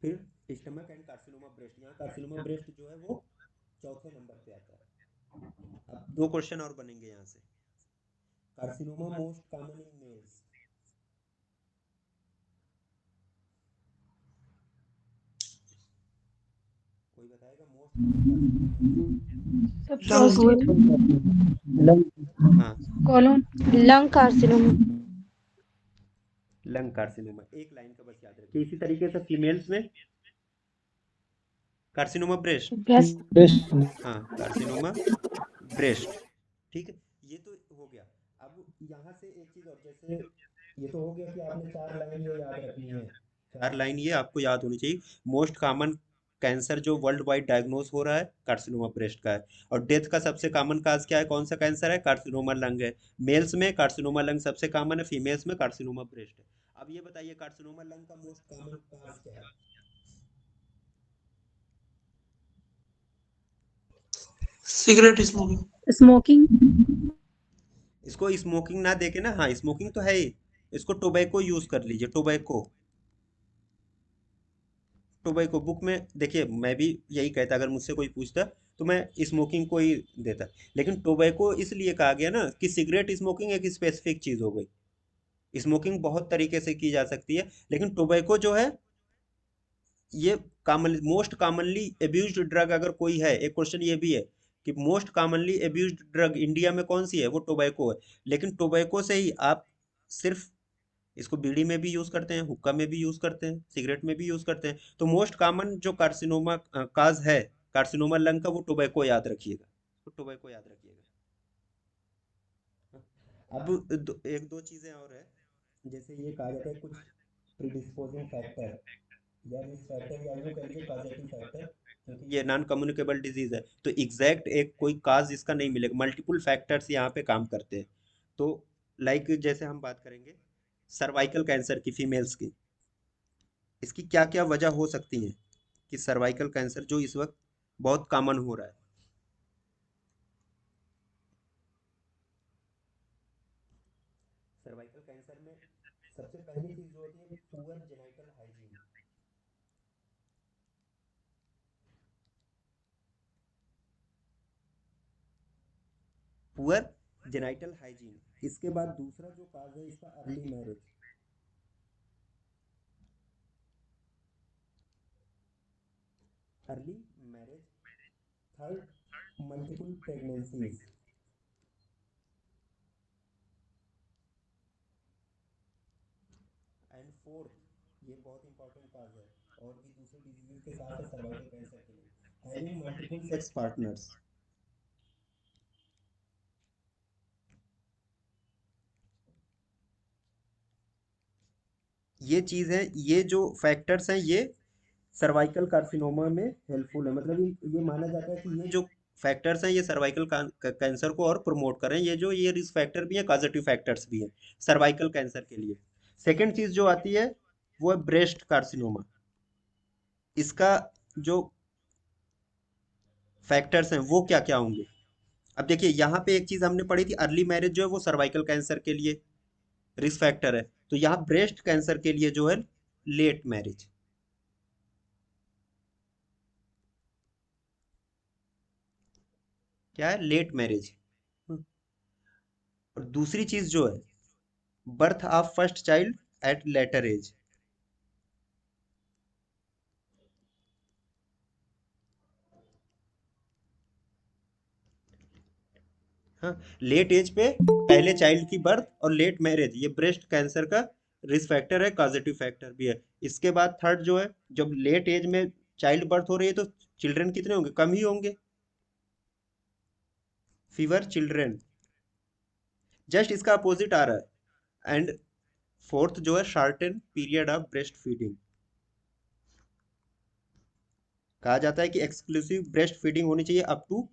फिर स्टमक एंड कार्सिनोमा ब्रेस्ट, यहाँ कार्सिनोमा ब्रेस्ट जो है वो चौथे नंबर पे आता है। अब दो क्वेश्चन और बनेंगे यहाँ से। Carcinoma most common in males, कोई बताएगा मोस्ट कॉमन कार्सिनोमा मेल्स? सब प्रोस्टेट, हाँ, colon, lung carcinoma. Lung carcinoma, एक लाइन का बस याद रखिए। इसी तरीके से फीमेल्स में कार्सिनोमा ब्रेस्ट, ब्रेस्ट। ब्रेस्ट। हाँ कार्सिनोमा ब्रेस्ट, ठीक है। ये तो हो गया। अब यहाँ से एक चीज और, जैसे ये तो हो गया कि आपने चार लाइन ये याद रखनी है, चार लाइन ये आपको याद होनी चाहिए। मोस्ट कॉमन कैंसर जो वर्ल्ड वाइड डायग्नोस हो रहा है कार्सिनोमा ब्रेस्ट का है, और डेथ का सबसे कॉमन काज क्या है, कौन सा कैंसर है, कार्सिनोमा लंग है। मेल्स में कार्सिनोमा लंग सबसे कॉमन है, फीमेल्स में कार्सिनोमा ब्रेस्ट है। अब ये बताइए कार्सिनोमा लंग का मोस्ट कॉमन काज क्या है? Cigarette smoking. स्मोकिंग। इसको स्मोकिंग ना देके ना, हाँ स्मोकिंग तो है ही, इसको टोबैको यूज कर लीजिए, टोबैको। टोबैको बुक में देखिए, मैं भी यही कहता अगर मुझसे कोई पूछता तो मैं स्मोकिंग को ही देता, लेकिन टोबैको इसलिए कहा गया ना कि सिगरेट स्मोकिंग एक स्पेसिफिक चीज हो गई। स्मोकिंग बहुत तरीके से की जा सकती है, लेकिन टोबैको जो है ये कॉमन, मोस्ट कॉमनली एब्यूज्ड ड्रग अगर कोई है, एक क्वेश्चन ये भी है कि मोस्ट कॉमनली एब्यूज्ड ड्रग इंडिया में कौन सी है, वो टोबैको है। लेकिन टोबैको से ही आप सिर्फ इसको बीड़ी में भी यूज करते हैं, हुक्का में भी यूज करते हैं, सिगरेट में भी यूज करते हैं। तो मोस्ट कॉमन जो कार्सिनोमा काज है, कार्सिनोमा लंग का, वो टोबैको याद रखिएगा, तो टोबैको याद रखिएगा। अब एक दो चीजें और है, जैसे ये कहा जाता है कुछ प्रीडिस्पोजिंग फैक्टर या रिस्क फैक्टर, या यूं कह लीजिए कॉजेटिव फैक्टर, क्योंकि ये नॉन कम्युनिकेबल डिजीज है तो एग्जैक्ट एक कोई काज इसका नहीं मिलेगा, मल्टीपल फैक्टर्स यहाँ पे काम करते हैं। तो लाइक जैसे हम बात करेंगे सर्वाइकल कैंसर की, फीमेल्स की, इसकी क्या क्या वजह हो सकती है कि सर्वाइकल कैंसर जो इस वक्त बहुत कॉमन हो रहा है? सर्वाइकल कैंसर में सबसे पहली चीज जो होती है poor genital hygiene. Poor genital hygiene. इसके बाद दूसरा जो काज है इसका early marriage. Early marriage. Third multiple pregnancies. And fourth ये बहुत इंपॉर्टेंट काज है और भी दूसरे डिजीजेस के साथ है सर्वाइकल कैंसर के लिए, हैविंग मल्टीपल सेक्स पार्टनर्स। ये चीज है, ये जो फैक्टर्स हैं ये सर्वाइकल कार्सिनोमा में हेल्पफुल है। मतलब ये माना जाता है कि ये जो फैक्टर्स हैं ये सर्वाइकल कैंसर को और प्रमोट करें। ये रिस्क फैक्टर भी है, पॉजिटिव फैक्टर्स भी हैं सर्वाइकल कैंसर के लिए। सेकंड चीज जो आती है वो है ब्रेस्ट कार्सिनोमा। इसका जो फैक्टर्स हैं वो क्या क्या होंगे। अब देखिए यहाँ पे एक चीज हमने पढ़ी थी, अर्ली मैरिज जो है वो सर्वाइकल कैंसर के लिए रिस्क फैक्टर है। तो यहाँ ब्रेस्ट कैंसर के लिए जो है लेट मैरिज। क्या है? Late marriage. और दूसरी चीज जो है birth of first child at later age. हाँ, लेट एज पे पहले चाइल्ड की बर्थ और लेट मैरिज ये ब्रेस्ट कैंसर का रिस्क फैक्टर है, पॉजिटिव फैक्टर भी है। इसके बाद थर्ड जो है, जब लेट एज में चाइल्ड बर्थ हो रही है तो चिल्ड्रन कितने होंगे? कम ही होंगे। Fever children. जस्ट इसका अपोजिट आ रहा है। एंड फोर्थ जो है shorten period of breast feeding. कहा जाता है कि एक्सक्लूसिव ब्रेस्ट फीडिंग होनी चाहिए अप टू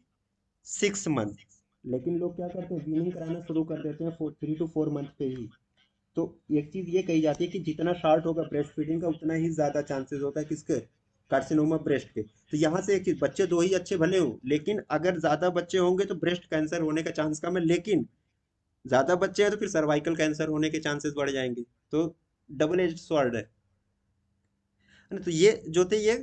6 मंथ। लेकिन लोग क्या करते हैं, वीनिंग कराना शुरू कर देते हैं 3 to 4 मंथ पे ही। तो एक चीज ये कही जाती है कि जितना शॉर्ट होगा ब्रेस्ट फीडिंग का उतना ही ज्यादा चांसेस होता है किसके? कार्सिनोमा ब्रेस्ट के। तो यहाँ से एक चीज, बच्चे दो ही अच्छे भले हो लेकिन अगर ज्यादा बच्चे होंगे तो ब्रेस्ट कैंसर होने का चांस कम है। लेकिन ज्यादा बच्चे हैं तो फिर सर्वाइकल कैंसर होने के चांसेस बढ़ जाएंगे। तो डबल एज स्वॉर्ड है ना? तो ये जो थे ये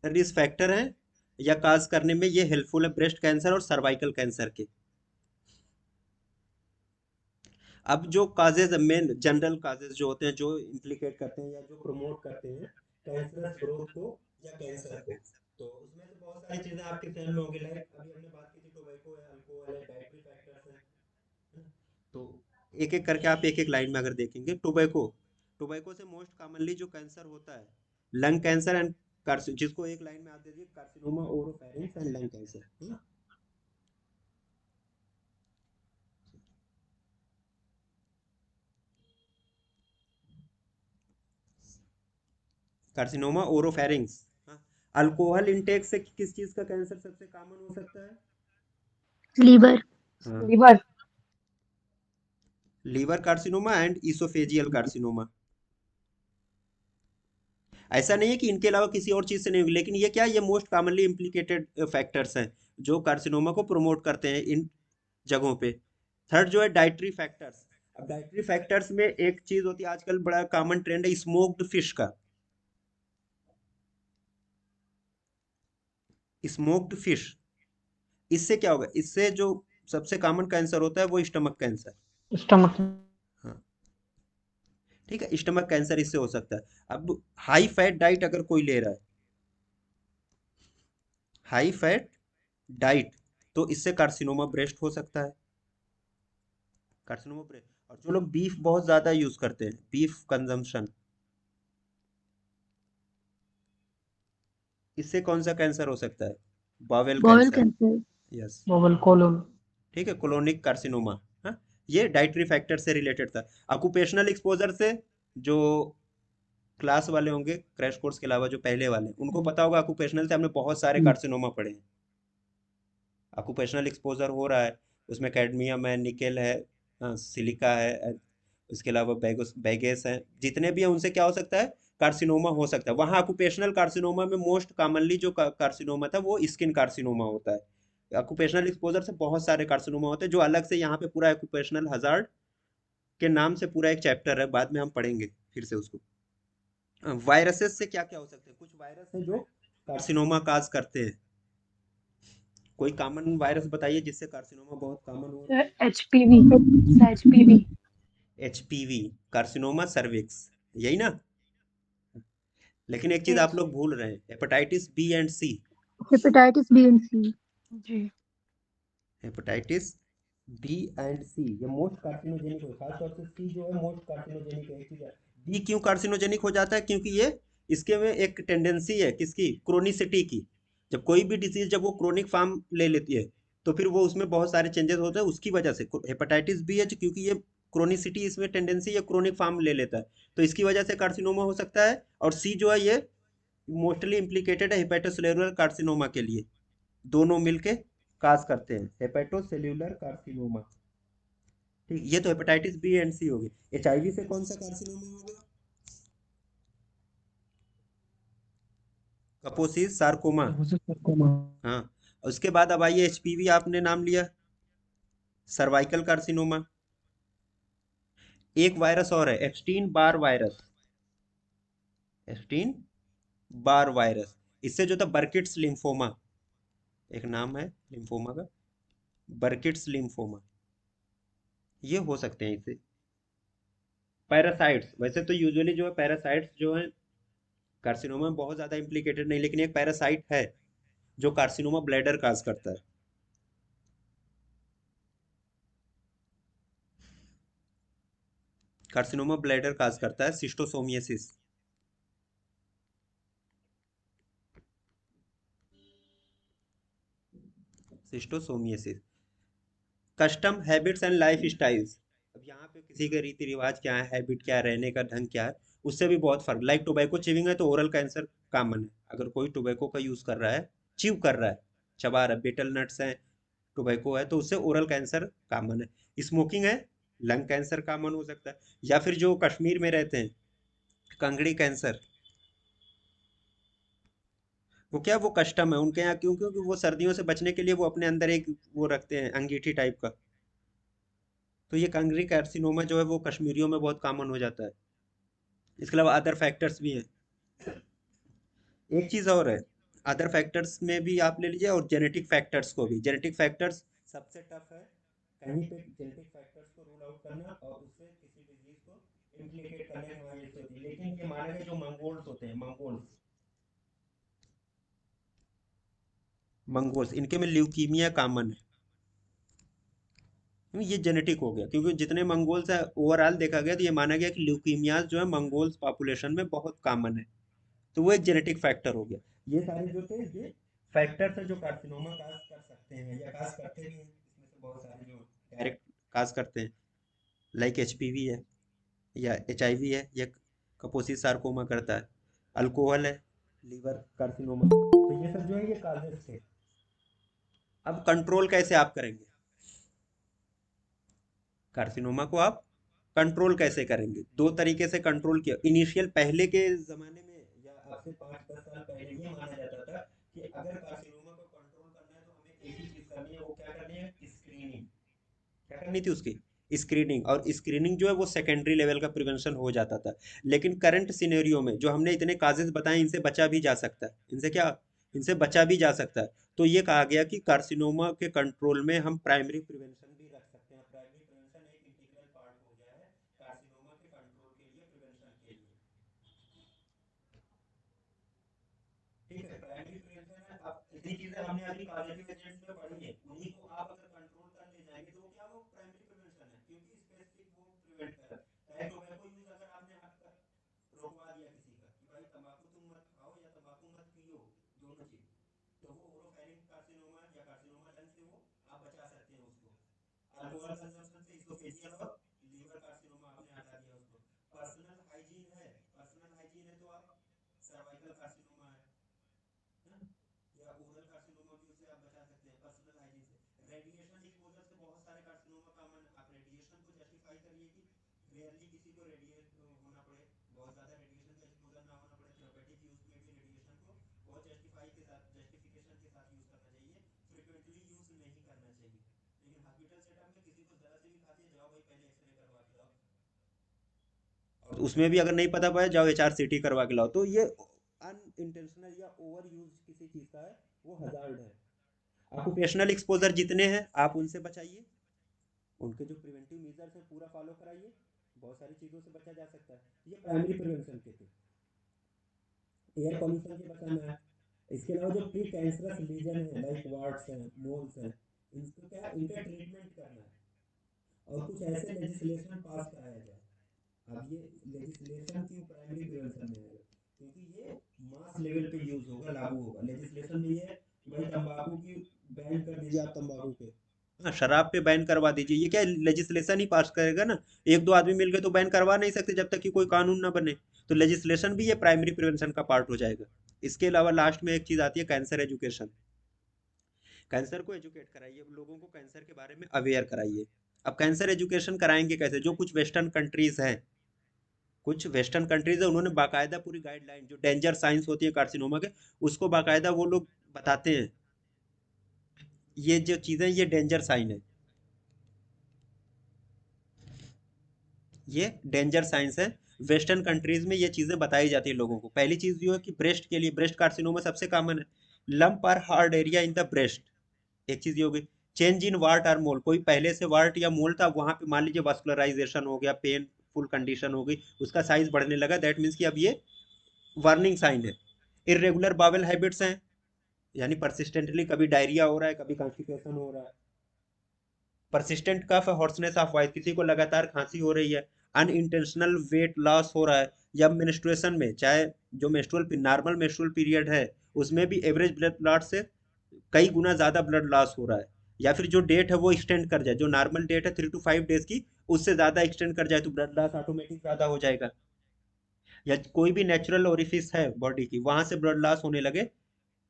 रिस्क फैक्टर हैं या काज करने में ये हेल्पफुल है ब्रेस्ट कैंसर और सर्वाइकल कैंसर के। अब जो काजेज मेन जनरल काजेज जो होते हैं जो इम्प्लीकेट करते हैं या जो प्रमोट करते हैं कैंसरस ग्रोथ को या कैंसर को, तो उसमें से बहुत सारी चीजें आपके ध्यान में होंगी। लाइक अभी हमने बात की थी टोबैको है, अल्कोहल है, डाइटरी फैक्टर्स हैं, है ना? तो एक एक करके आप एक एक लाइन में अगर देखेंगे, टोबैको, टोबैको से मोस्ट कॉमनली जो कैंसर होता है लंग कैंसर एंड जिसको एक लाइन में आप दे दीजिए कार्सिनोमा ओरोफैरिंक्स एंड लंग कैंसर, है ना? कार्सिनोमा ओरोफैरिंक्स। हाँ, अल्कोहल इंटेक से किस चीज का कैंसर सबसे कॉमन हो सकता है? लीवर हाँ, liver liver carcinoma and oesophageal carcinoma. ऐसा नहीं है कि इनके अलावा किसी और चीज से नहीं होगी, लेकिन ये क्या है, ये मोस्ट कॉमनली इम्प्लीकेटेड फैक्टर्स हैं जो कार्सिनोमा को प्रमोट करते हैं इन जगहों पे। थर्ड जो है डाइटरी फैक्टर्स। अब डाइटरी फैक्टर्स में एक चीज होती है, आजकल बड़ा कॉमन ट्रेंड है स्मोक्ड फिश का। स्मोक्ड फिश, इससे क्या होगा? इससे जो सबसे कॉमन कैंसर होता है वो स्टमक कैंसर। स्टमक। हाँ, ठीक है, स्टमक कैंसर इससे हो सकता है। अब हाई फैट डाइट अगर कोई ले रहा है, हाई फैट डाइट, तो इससे कार्सिनोमा ब्रेस्ट हो सकता है। Carcinoma breast. और जो लोग बीफ बहुत ज्यादा यूज करते हैं, बीफ कंजम्पशन, इससे कौन सा कैंसर हो सकता है? Bowel bowel cancer. Cancer yes, bowel colon. ठीक है, कोलोनिक कार्सिनोमा। हाँ, ये डाइटरी फैक्टर से रिलेटेड था। ऑक्यूपेशनल एक्सपोजर से, जो क्लास वाले होंगे क्रैश कोर्स के अलावा जो पहले वाले, उनको पता होगा ऑक्यूपेशनल से हमने बहुत सारे कार्सिनोमा पढ़े हैं। ऑक्यूपेशनल एक्सपोजर हो रहा है, उसमें कैडमियम है, निकेल है, सिलिका है, उसके अलावा बैगेस है, जितने भी हैं उनसे क्या हो सकता है? कार्सिनोमा हो सकता है। वहाँ ऑक्यूपेशनल कार्सिनोमा में मोस्ट कॉमनली जो कार्सिनोमा था वो स्किन कार्सिनोमा होता है। ऑक्यूपेशनल एक्सपोजर से बहुत सारे कार्सिनोमा होते हैं जो अलग से यहाँ पे पूरा ऑक्यूपेशनल हजार्ड के नाम से पूरा एक चैप्टर है, बाद में हम पढ़ेंगे फिर से उसको। वायरसेस से क्या क्या हो सकते हैं? कुछ वायरस है जो कार्सिनोमा काज करते हैं। कोई कॉमन वायरस बताइए जिससे कार्सिनोमा बहुत कॉमन हो रहा HPV, HPV, है। एचपीवी, कार्सिनोमा सर्विक्स, यही ना? लेकिन एक चीज आप yes, लोग भूल रहे हैं, hepatitis B and C. hepatitis B and C, जी, हेपेटाइटिस बी एंड सी ये मोस्ट कार्सिनोजेनिक है, खासतौर से सी जो है मोस्ट कार्सिनोजेनिक है। एक चीज है, बी क्यों कार्सिनोजेनिक हो जाता है? क्योंकि ये इसके में एक टेंडेंसी है किसकी, क्रोनिसिटी की। जब कोई भी डिजीज जब वो क्रोनिक फॉर्म ले लेती है तो फिर वो उसमें बहुत सारे चेंजेस होते हैं, उसकी वजह से हेपेटाइटिस बी है क्योंकि ये क्रोनिसिटी इसमें टेंडेंसी या क्रोनिक फॉर्म ले लेता है, तो इसकी वजह से कार्सिनोमा हो सकता है। और सी जो है ये मोस्टली इम्प्लीकेटेड है हेपेटोसेलुलर कार्सिनोमा के लिए, दोनों मिलके काज करते हैं हेपेटोसेल्यूलर कार्सिनोमा। ठीक, ये तो हेपेटाइटिस बी एंड सी होगी। एचआईवी से कौन सा कार्सिनोमा होगा? कपोसिस सार्कोमा। sarcoma, हाँ, उसके बाद अब आइए, एचपीवी आपने नाम लिया, सर्वाइकल कार्सिनोमा। एक वायरस और है, Epstein Barr virus. Epstein Barr virus, इससे जो था बर्किट्स लिम्फोमा, एक नाम है लिम्फोमा का, बर्किट्स लिम्फोमा, ये हो सकते हैं इससे। पैरासाइट्स, वैसे तो यूजुअली जो है पैरासाइट्स जो है कार्सिनोमा में बहुत ज़्यादा इम्प्लीकेटेड नहीं, लेकिन एक पैरासाइट है जो कार्सिनोमा ब्लैडर काज करता है। कार्सिनोमा ब्लैडर काज करता है, schistosomiasis. Schistosomiasis. Custom habits and life styles, अब यहाँ पे किसी के रीति रिवाज क्या है, हैबिट क्या है, रहने का ढंग क्या है, उससे भी बहुत फर्क। लाइक टोबैको चिविंग है तो ओरल कैंसर कॉमन है। अगर कोई टोबैको का यूज कर रहा है, चिव कर रहा है, चबा रहा है, बेटल नट्स है, टोबैको है, तो उससे ओरल कैंसर कॉमन है। स्मोकिंग है, लंग कैंसर कॉमन हो सकता है। या फिर जो कश्मीर में रहते हैं, कंगड़ी कैंसर, वो क्या, वो कस्टम है उनके यहाँ, क्यों? क्योंकि वो सर्दियों से बचने के लिए वो अपने अंदर एक वो रखते हैं अंगीठी टाइप का। तो ये कंगरी कार्सिनोमा जो है वो कश्मीरियों में बहुत कॉमन हो जाता है। इसके अलावा अदर फैक्टर्स भी हैं। एक चीज़ और है, अदर फैक्टर्स में भी आप ले लीजिए, और जेनेटिक फैक्टर्स को भी। जेनेटिक फैक्टर्स सबसे टफ है, कहीं पे जेनेटिक फैक्टर्स को रूल आउट करना और उससे किसी डिजीज को इम्प्लीकेट करने में वजह से होती है। लेकिन ये माना गया जो मंगोल्स होते हैं, मंगोल्स, मंगोल्स इनके में ल्यूकीमिया कॉमन है। ये जेनेटिक हो गया, क्योंकि जितने मंगोल्स है ओवरऑल देखा गया तो ये माना गया कि ल्यूकीमियाज जो है मंगोल्स पॉपुलेशन में बहुत कॉमन है। तो वो एक जेनेटिक फैक्टर हो गया। ये सारे जो थे ये फैक्टर्स है जो कार्सिनोमा काज कर सकते हैं या काज करते भी हैं। इसमें से बहुत सारे जो डायरेक्ट काज करते हैं, लाइक एचपीवी है या एचआईवी है, या कपोसिस सार्कोमा करता है, अल्कोहल है, लीवर कार्सिनोमा, तो ये सब जो है ये काजेस थे। अब कंट्रोल कैसे आप करेंगे कार्सिनोमा को? आप कंट्रोल कैसे करेंगे? दो तरीके से कंट्रोल किया। इनिशियल पहले के जमाने में या आज से 5-10 साल पहले ये माना जाता था कि अगर कार्सिनोमा को कंट्रोल करना है तो हमें एक ही चीज करनी है, वो क्या करनी है, स्क्रीनिंग। क्या करनी थी उसकी, स्क्रीनिंग। और स्क्रीनिंग जो है वो सेकेंडरी लेवल का प्रिवेंशन हो जाता था। लेकिन करंट सिनेरियो में जो हमने इतने काजेस बताए, इनसे बचा भी जा सकता है। इनसे क्या, इनसे बचा भी जा सकता है। तो ये कहा गया कि कार्सिनोमा के कंट्रोल में हम प्राइमरी प्रिवेंशन भी रख सकते हैं। प्राइमरी प्रिवेंशन एक इंटीग्रल पार्ट हो गया है कार्सिनोमा के कंट्रोल के लिए, प्रिवेंशन के लिए। ठीक है, प्राइमरी प्रिवेंशन है। अब इतनी चीजें हमने अभी कॉजेटिव एजेंट्स में पढ़ी है, उन्हीं को आप अगर कंट्रोल कर ले जाएंगे तो वो क्या, वो प्राइमरी प्रिवेंशन है, क्योंकि स्पेसिफिक वो प्रिवेंट कर रहा है। लाइक टोबैको यूज अगर आपने हद तक रोकवा दिया किसी का कि भाई तंबाकू तुम मत खाओ या तंबाकू मत पियो, दोनों चीज, तो वो ओरोफैरिंग कार्सिनोमा या कार्सिनोमा लंग से वो आप बचा सकते हैं उसको। अल्कोहल कंजम्पशन से इसोफेजियल और लीवर कार्सिनोमा आपने हटा दिया उसको। पर्सनल हाइजीन है, पर्सनल हाइजीन है तो आप सर्वाइकल कार्सिनोमा है ना? या ओरल कार्सिनोमा भी उससे आप बचा सकते हैं पर्सनल हाइजीन से। रेडिएशन एक्सपोजर से बहुत सारे कार्सिनोमा कॉमन है। आप रेडिएशन को जस्टिफाई करिए कि रेयरली किसी को रेडिएट होना पड़े, बहुत ज़्यादा रेडिएशन का एक्सपोजर ना होना पड़े। थेरेपेटिक यूज में भी रेडिएशन को बहुत जस्टिफाई के साथ, जस्टिफिकेशन के साथ यूज़ करना चाहिए, फ्रिक्वेंटली यूज़ नहीं करना चाहिए। लेकिन हॉस्पिटल सेटअप में किसी को ज़रा से भी खांसी है, जाओ भाई पहले एक्सरे करवा के आओ, और उसमें भी अगर नहीं पता पाया जाओ HRCT करवा के लाओ। तो ये अनइंटेंशनल या ओवर यूज किसी चीज़ का है, वो हजार्ड है। ऑक्यूपेशनल एक्सपोजर जितने हैं आप उनसे बचाइए, उनके जो प्रिवेंटिव मेजर्स है पूरा फॉलो कराइए, बहुत सारी चीज़ों से बचा जा सकता है। ये प्राइमरी प्रिवेंशन के थे। एयर पॉल्यूशन से बचाना है। इसके अलावा जो प्री कैंसरस लीजन है लाइक वार्ड्स हैं, मोल्स हैं, इनको क्या इनका ट्रीटमेंट करना है और कुछ ऐसे लेजिस्लेशन पास कराया जाए। अब ये लेजिस्लेशन क्यों प्राइमरी प्रिवेंशन में है, क्योंकि ये मास लेवल पे यूज होगा, लागू होगा। लेजिस्लेशन में ये है कि भाई तंबाकू की बैन कर दीजिए, आप तंबाकू पे, हाँ शराब पे बैन करवा दीजिए। ये क्या लेजिस्लेशन ही पास करेगा ना, एक दो आदमी मिलकर तो बैन करवा नहीं सकते जब तक कि कोई कानून ना बने। तो लेजिस्लेशन भी ये प्राइमरी प्रिवेंशन का पार्ट हो जाएगा। इसके अलावा लास्ट में एक चीज आती है कैंसर एजुकेशन। कैंसर को एजुकेट कराइए, लोगों को कैंसर के बारे में अवेयर कराइए। अब कैंसर एजुकेशन कराएंगे कैसे? जो कुछ वेस्टर्न कंट्रीज हैं, कुछ वेस्टर्न कंट्रीज है, उन्होंने बाकायदा पूरी गाइडलाइन जो डेंजर साइंस होती है कार्सिनोमा के, उसको बाकायदा वो लोग बताते हैं, ये जो चीज़ें ये डेंजर साइन है, ये डेंजर साइंस है। वेस्टर्न कंट्रीज में ये चीज़ें बताई जाती है लोगों को। पहली चीज़ जो है कि ब्रेस्ट के लिए, ब्रेस्ट कार्सिनोमा सबसे कॉमन है, लंप और hard area in the breast. एक चीज़ ये हो गई। चेंज इन वार्ट और मोल, कोई पहले से वार्ट या मोल था, वहां पे मान लीजिए वास्कुलराइजेशन हो गया, पेनफुल कंडीशन हो गई, उसका साइज बढ़ने लगा, दैट मीन्स कि अब ये वार्निंग साइन है। इरेगुलर बावेल हैबिट्स हैं, यानी परसिस्टेंटली कभी डायरिया हो रहा है, कभी कॉन्स्टिपेशन हो रहा है। Persistent cough hoarseness of voice, किसी को लगातार खांसी हो रही है। अनइंटेंशनल वेट लॉस हो रहा है, या मेंस्ट्रुएशन में, चाहे जो मेंस्ट्रुअल नॉर्मल मेंस्ट्रुअल पीरियड है उसमें भी एवरेज ब्लड लॉस से कई गुना ज़्यादा ब्लड लॉस हो रहा है, या फिर जो डेट है वो एक्सटेंड कर जाए, जो नॉर्मल डेट है 3 to 5 डेज की, उससे ज़्यादा एक्सटेंड कर जाए, तो ब्लड लॉस ऑटोमेटिक ज़्यादा हो जाएगा। या कोई भी नेचुरल ओरिफिस है बॉडी की, वहां से ब्लड लॉस होने लगे,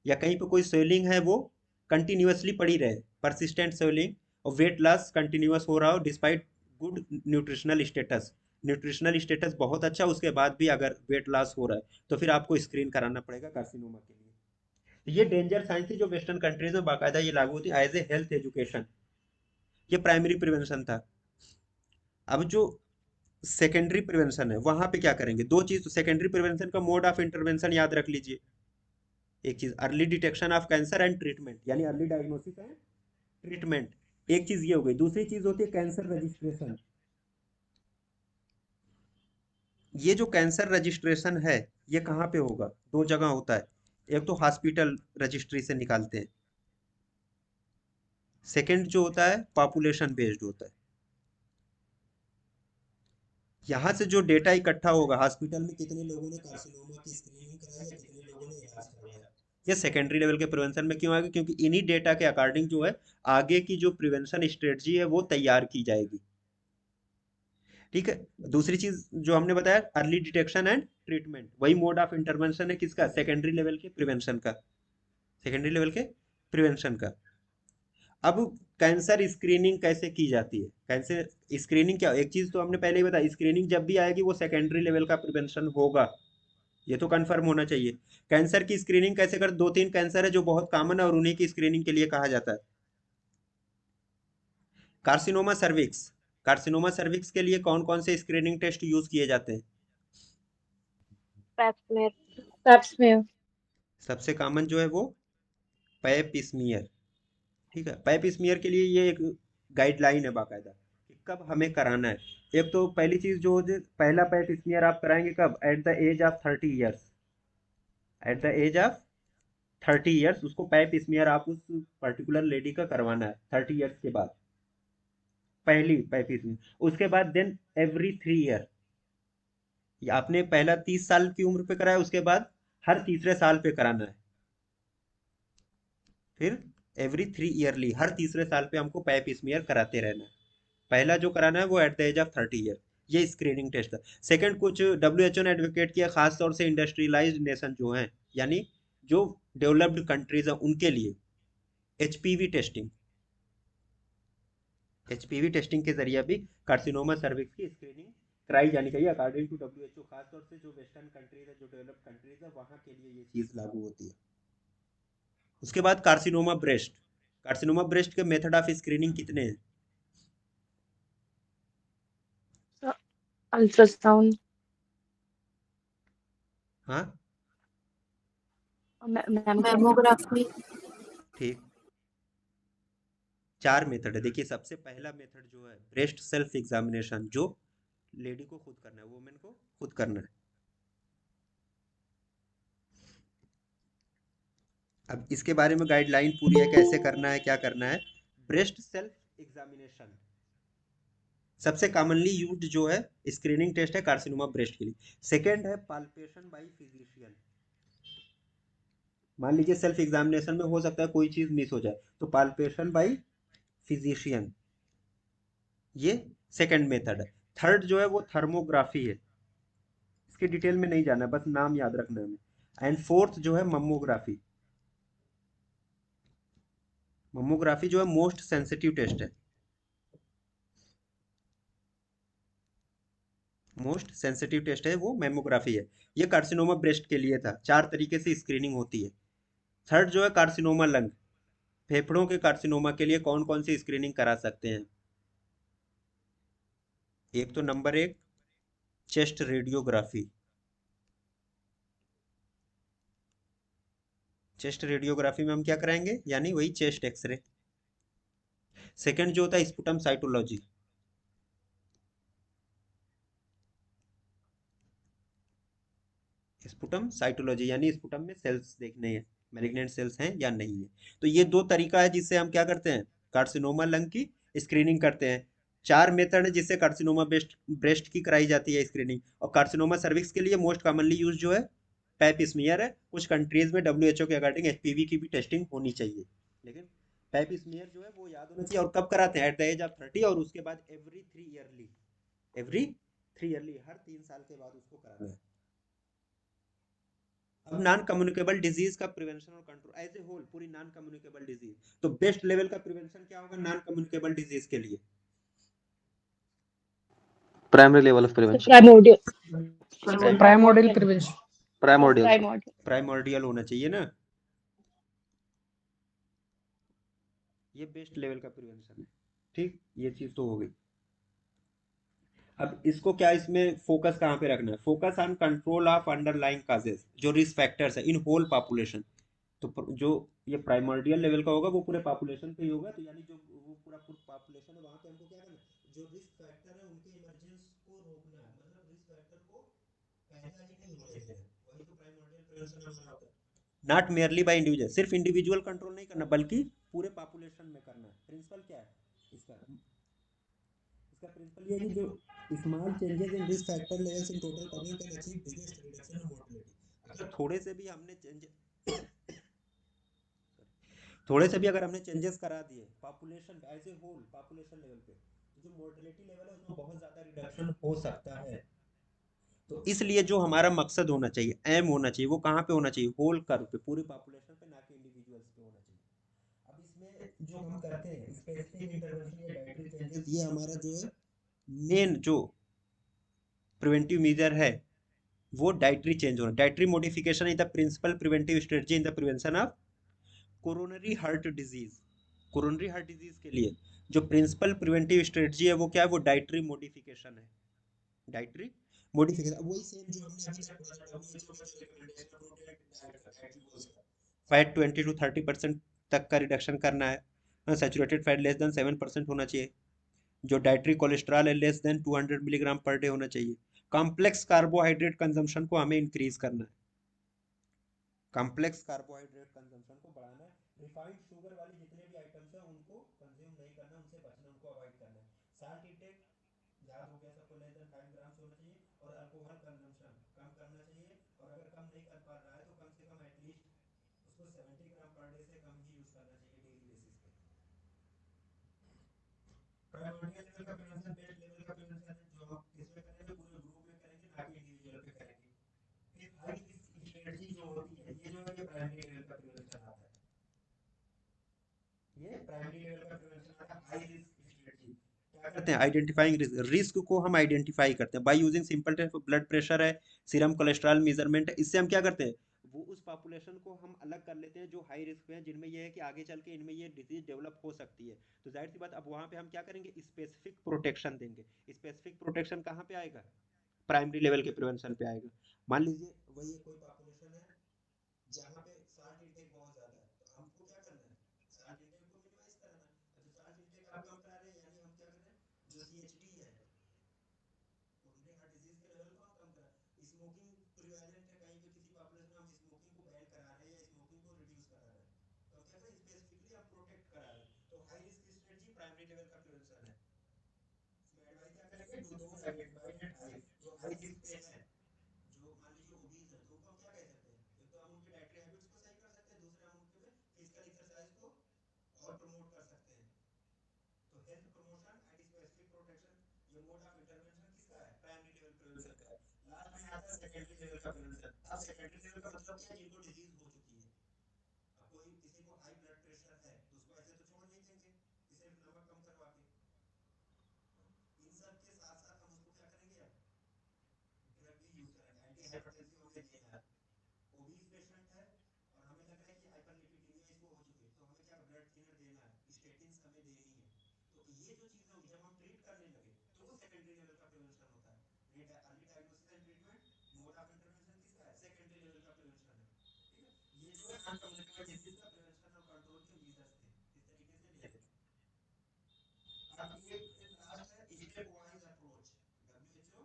या कहीं पे कोई स्वेलिंग है वो कंटिन्यूअसली पड़ी रहे, परसिस्टेंट स्वेलिंग, और वेट लॉस कंटिन्यूअस हो रहा हो despite good nutritional status, nutritional status बहुत अच्छा, उसके बाद भी अगर वेट लॉस हो रहा है तो फिर आपको स्क्रीन कराना पड़ेगा कार्सिनोमा के लिए। ये डेंजर साइंस थी जो वेस्टर्न कंट्रीज में बाकायदा ये लागू होती है एज ए हेल्थ एजुकेशन। ये प्राइमरी प्रिवेंशन था। अब जो सेकेंडरी प्रिवेंशन है वहां पे क्या करेंगे? दो चीज। तो सेकेंडरी प्रिवेंशन का मोड ऑफ इंटरवेंशन याद रख लीजिए। एक चीज early detection of cancer and treatment, यानी अर्ली डायग्नोसिस एंड ट्रीटमेंट। एक चीज ये हो गई। दूसरी चीज होती है कैंसर रजिस्ट्रेशन। ये जो कैंसर रजिस्ट्रेशन है ये कहाँ पे होगा? दो जगह होता है। एक तो हॉस्पिटल रजिस्ट्री से निकालते हैं, सेकंड जो होता है पॉपुलेशन बेस्ड होता है। यहाँ से जो डेटा इकट्ठा होगा, हॉस्पिटल में कितने लोगों ने कार्सिनोमा की स्क्रीनिंग कराई या कितने लोगों ने इलाज करवाया, ये सेकेंडरी लेवल के प्रिवेंशन में क्यों आएगा? क्योंकि इन्हीं डेटा के अकॉर्डिंग जो है आगे की जो प्रिवेंशन स्ट्रेटजी है वो तैयार की जाएगी। ठीक है। दूसरी चीज जो हमने बताया अर्ली डिटेक्शन एंड ट्रीटमेंट, वही मोड ऑफ इंटरवेंशन है किसका? सेकेंडरी लेवल के प्रिवेंशन का, सेकेंडरी लेवल के प्रिवेंशन का। अब कैंसर स्क्रीनिंग कैसे की जाती है? कैंसर स्क्रीनिंग क्या, एक चीज तो हमने पहले ही बताया, स्क्रीनिंग जब भी आएगी वो सेकेंडरी लेवल का प्रिवेंशन होगा, ये तो कंफर्म होना चाहिए। कैंसर की स्क्रीनिंग कैसे कर? दो तीन कैंसर है जो बहुत कॉमन है और उन्हीं की स्क्रीनिंग के लिए कहा जाता है। कार्सिनोमा सर्विक्स, कार्सिनोमा सर्विक्स के लिए कौन कौन से स्क्रीनिंग टेस्ट यूज किए जाते हैं? पैप्समेयर। पैप्समेयर। सबसे कॉमन जो है वो पैप स्मीयर। ठीक है। पैप स्मीयर के लिए ये एक गाइडलाइन है बाकायदा कि कब हमें कराना है। एक तो पहली चीज जो पहला पैप स्मीयर आप कराएंगे कब? At the age of 30 years. At the age of 30 years उसको पैप स्मीयर आप उस पर्टिकुलर लेडी का करवाना है 30 ईयर्स के बाद, पहली पैप स्मीयर। उसके बाद देन एवरी 3 ईयर, आपने पहला 30 साल की उम्र पे कराया, उसके बाद हर तीसरे साल पे कराना है। फिर एवरी 3 ईयरली, हर तीसरे साल पे हमको पैप स्मीयर कराते रहना है। पहला जो कराना है वो at the age of 30 year, ये स्क्रीनिंग टेस्ट था। सेकंड, कुछ WHO ने एडवोकेट किया खास तौर से इंडस्ट्रियलाइज्ड नेशन जो हैं, यानी जो डेवलप्ड कंट्रीज हैं उनके लिए एचपीवी टेस्टिंग। एचपीवी टेस्टिंग के जरिए भी कार्सिनोमा सर्विक्स की स्क्रीनिंग कराई जानी चाहिए अकॉर्डिंग टू WHO। खासतौर से जो वेस्टर्न कंट्रीज है, जो डेवलप्ड कंट्रीज है, वहाँ के लिए ये चीज़ लागू होती है। उसके बाद कार्सिनोमा ब्रेस्ट। कार्सिनोमा ब्रेस्ट के मेथड ऑफ स्क्रीनिंग कितने हैं? अल्ट्रासाउंड। हाँ Mammography. ठीक, 4 मेथड है। देखिए सबसे पहला मेथड जो है ब्रेस्ट सेल्फ एग्जामिनेशन, जो लेडी को खुद करना है, वुमेन को खुद करना है। अब इसके बारे में गाइडलाइन पूरी है, कैसे करना है क्या करना है। ब्रेस्ट सेल्फ एग्जामिनेशन सबसे कॉमनली यूज्ड जो है स्क्रीनिंग टेस्ट है कार्सिनोमा ब्रेस्ट के लिए। सेकंड है पाल्पेशन बाय फिजिशियन। मान लीजिए सेल्फ एग्जामिनेशन में हो सकता है कोई चीज मिस हो जाए, तो पाल्पेशन बाय फिजिशियन, ये सेकंड मेथड है। थर्ड जो है वो थर्मोग्राफी है, इसके डिटेल में नहीं जाना है, बस नाम याद रखना है हमें। एंड फोर्थ जो है मम्मोग्राफी। मम्मोग्राफी जो है मोस्ट सेंसिटिव टेस्ट है, मोस्ट सेंसिटिव टेस्ट है वो मेमोग्राफी है। ये कार्सिनोमा ब्रेस्ट के लिए था, 4 तरीके से स्क्रीनिंग होती है। थर्ड जो है कार्सिनोमा लंग, फेफड़ों के कार्सिनोमा के लिए कौन कौन सी स्क्रीनिंग करा सकते हैं। एक तो number 1 chest radiography. Chest radiography में हम क्या कराएंगे, यानी वही चेस्ट एक्सरे। सेकंड जो होता है स्पुटम साइटोलॉजी। स्पुटम साइटोलॉजी यानी स्पुटम में सेल्स देखने हैं, मैलिग्नेंट सेल्स हैं या नहीं है। तो ये 2 तरीका है जिससे हम क्या करते हैं, कार्सिनोमा लंग की स्क्रीनिंग करते हैं। 4 मेथड है जिससे कार्सिनोमा ब्रेस्ट ब्रेस्ट की कराई जाती है स्क्रीनिंग। और कार्सिनोमा सर्विक्स के लिए मोस्ट कॉमनली यूज जो है पैप स्मीयर है। कुछ कंट्रीज में डब्ल्यूएचओ के अकॉर्डिंग एचपीवी की भी टेस्टिंग होनी चाहिए, लेकिन पैप स्मीयर जो है वो याद होना चाहिए। और कब कराते हैं, एट द एज ऑफ 30, और उसके बाद एवरी 3 ईयरली हर 3 साल के बाद उसको कराना है। अब नॉन कम्युनिकेबल डिजीज का प्रिवेंशन और कंट्रोल एज ए होल, पूरी नॉन कम्युनिकेबल डिजीज, तो बेस्ट लेवल का प्रिवेंशन क्या होगा नॉन कम्युनिकेबल डिजीज के लिए। Primary level of So prevention. primordial. So Primordial primordial. prevention. Primordial. Primordial. Primordial होना चाहिए ना, ये बेस्ट लेवल का प्रिवेंशन है। ठीक, ये चीज तो हो गई। अब इसको क्या, इसमें फोकस कहाँ पे रखना है, focus on control of underlying causes, जो रिस्क फैक्टर्स है इन होल पॉपुलेशन। तो जो ये प्राइमर्डियल लेवल का होगा वो पूरे पॉपुलेशन पे ही होगा, तो यानी जो वो पूरा पॉपुलेशन है वहां पे हमको क्या करना है, जो रिस्क फैक्टर है उनके इमरजेंस को रोकना है, मतलब रिस्क फैक्टर को पैदा ही नहीं होने देना है। वही तो प्राइमर्डियल प्रिवेंशन हमारा होता है। नॉट मेयरली बाय इंडिविजुअल, सिर्फ इंडिविजुअल कंट्रोल नहीं करना बल्कि पूरे पॉपुलेशन में करना है। प्रिंसिपल क्या है इसका, इसका प्रिंसिपल ये है कि जो small changes in risk factor levels in total population can achieve biggest reduction in mortality. अगर थोड़े से भी अगर हमने चेंजेस करा दिए population as a whole population level पे, तो जो मोर्टेलिटी लेवल है उसमें बहुत ज़्यादा रिडक्शन हो सकता है। तो इसलिए जो हमारा मकसद होना चाहिए, एम होना चाहिए, वो कहाँ पे होना चाहिए, होल कर्व पे, पूरी पॉपुलेशन पे, ना कि इंडिविजुअल्स पे होना चाहिए। अब इसमें जो हम करते हैं स्पेसिफिक इंटरवेंशन या डाइटरी चेंजेस, ये हमारा जो है मेन जो प्रिवेंटिव मेजर है वो डाइटरी चेंज होना। Dietary modification is the principal preventive strategy in the prevention of coronary heart disease. Coronary heart disease के लिए जो प्रिंसिपल प्रिवेंटिव स्ट्रेटजी है वो क्या है, वो डाइटरी मॉडिफिकेशन है। डाइटरी मॉडिफिकेशन वही सेम जो हमने अभी तक पढ़ा, डब्ल्यूएचओ का जो रिकमेंडेशन है प्रोटीन डाइट का, डाइटरी गोल्स का, फैट 20 to 30% तक का रिडक्शन करना है, सैचुरेटेड फैट लेस देन 7% होना चाहिए, जो डाइटरी कोलेस्ट्रॉल है less than 200 milligram per day होना चाहिए। कॉम्प्लेक्स कार्बोहाइड्रेट कंजम्पशन को हमें इंक्रीज करना है, कॉम्प्लेक्स कार्बोहाइड्रेट कंजम्पशन को बढ़ाना है। रिफाइंड शुगर वाली जितने भी आइटम्स हैं उनको कंज्यूम नहीं करना, उनसे बचना, उनको अवॉइड करना है। साल्ट इंटेक याद हो गया सबको, लेस देन 5 ग्राम्स होना चाहिए। और अल्कोहल कंजम्पशन कम करना चाहिए, और अगर कम नहीं कर पा रहा है तो कम से कम एटलीस्ट उसको 70 ग्राम पर डे से कम ही यूज करना चाहिए डेली बेसिस पे। प्राइमर्डियल लेवल का प्रिवेंशन बेस्ट लेवल का प्रिवेंशन है, जो हम किसमें करेंगे, पूरे ग्रुप में करेंगे, ना कि इंडिविजुअल पे करेंगे। फिर हाई रिस्क स्ट्रेटजी जो होती है, ये जो है ये प्राइमरी लेवल का प्रिवेंशन आता है, ये प्राइमरी लेवल का प्रिवेंशन आता है। हाई रिस्क स्ट्रेटजी क्या करते हैं, आइडेंटिफाइंग रिस्क, रिस्क को हम आइडेंटिफाई करते हैं by using simple test, blood pressure है, सीरम कोलेस्ट्रॉल मेजरमेंट है। इससे हम क्या करते हैं, वो उस पॉपुलेशन को हम अलग कर लेते हैं जो हाई रिस्क है, जिनमें ये है कि आगे चल के इनमें ये डिजीज डेवलप हो सकती है। तो जाहिर सी बात अब वहां पे हम क्या करेंगे, स्पेसिफिक प्रोटेक्शन देंगे। स्पेसिफिक प्रोटेक्शन कहाँ पे आएगा, प्राइमरी लेवल के प्रिवेंशन पे आएगा। मान लीजिए वही कोई पॉपुलेशन है जहाँ पे साल्ट इंटेक बहुत ज्यादा है, तो हमको क्या करना है, साल्ट इंटेक को मिनिमाइज करना है। तो साल्ट इंटेक आप कम करा रहे हैं, यानी हम क्या कर रहे हैं, जो सीएचडी है, कोरोनरी हार्ट डिजीज के लेवल को हम कम करा। स्मोकिंग प्रिवेलेंट है कहीं पे किसी पॉपुलेशन में, हम स्मोकिंग को बैन करा रहे हैं या स्मोकिंग को रिड्यूस करा रहे हैं, तो हम क्या करें, स्पेसिफिकली हम प्रोटेक्ट करा रहे हैं। तो high risk strategy primary level का प्रिवेंशन है। इसमें एडवाइस क्या करेंगे, do those identified at high, जो हाई रिस्क पे है, जो मान लीजिए ओबीज है, तो उनको हम क्या कह सकते हैं, एक तो हम उनके डाइटरी हैबिट्स को सही कर सकते हैं, दूसरे हम उनके फिजिकल एक्सरसाइज को और प्रमोट कर सकते हैं। तो health promotion and specific protection, ये मोड ऑफ इंटरवेंशन किसका है, प्राइमरी लेवल प्रिवेंशन का है। लास्ट में आता है सेकेंडरी लेवल का प्रिवेंशन। अब सेकेंडरी लेवल का मतलब क्या है, जिनको डिजीज हो चुकी है। अब कोई किसी को हाई ब्लड प्रेशर है तो उसको ऐसे तो छोड़ नहीं देंगे कि सिर्फ नमक कम करवा के। इन सब के साथ साथ हम उसको क्या करेंगे, अब ड्रग भी यूज करेंगे, एंटी हाइपरटेंसिव हमें देना है। ओबीज पेशेंट है और हमें लग रहा है कि हाइपरलिपिडीमिया इसको हो चुकी है, तो हमें क्या ब्लड थिनर देना है, स्टेटिन्स हमें देनी है। तो ये जो चीजें होगी जब हम ट्रीट करने लगे तो वो सेकेंडरी लेवल का प्रिवेंशन होता है। Early diagnosis and treatment, mode of intervention किसका है, सेकेंडरी लेवल का प्रिवेंशन है। ठीक है, ये जो है नॉन कम्युनिकेबल डिजीज का प्रिवेंशन और कंट्रोल के मेजर्स थे, इस तरीके से ले लेते। अब ये लास्ट है step wise approach, WHO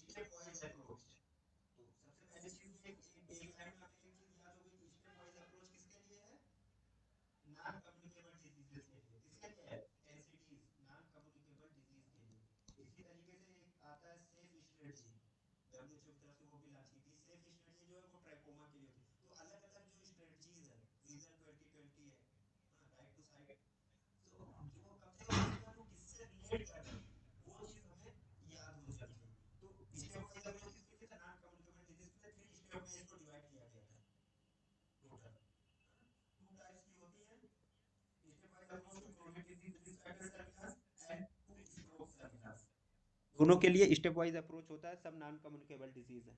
step wise approach. तो सबसे पहली चीज ये एक लाइन में हमें एक चीज याद हो गई कि स्टेप वाइज अप्रोच किसके लिए है, नॉन कम्युनिकेबल डिजीजेस के लिए। किसके लिए है, एनसीडीज, नॉन कम्युनिकेबल डिजीज के लिए। इसी तरीके से एक आता है सेफ स्ट्रेटजी, डब्ल्यूएचओ की तरफ से वो भी लॉन्च की थी। सेफ स्ट्रेटजी जो है वो ट्राइकोमा के लिए होती है। तो अलग अलग जो स्ट्रेटजीज है, विजन 2020 है, राइट टू साइट, तो जो कम से कम उसमें हम किससे रिलेट कर रहे हैं वो चीज हमें याद हो जानी चाहिए। तो स्टेप वाइज अप्रोच किसके लिए था, नॉन कम्युनिकेबल डिजीज के लिए। 3 स्टेप में इसको डिवाइड किया गया था टोटल। टू टाइप्स की होती है step wise approach to chronic disease risk factor surveillance and to stroke surveillance. दोनों के लिए स्टेप वाइज अप्रोच होता है, सब नॉन कम्युनिकेबल डिजीज है।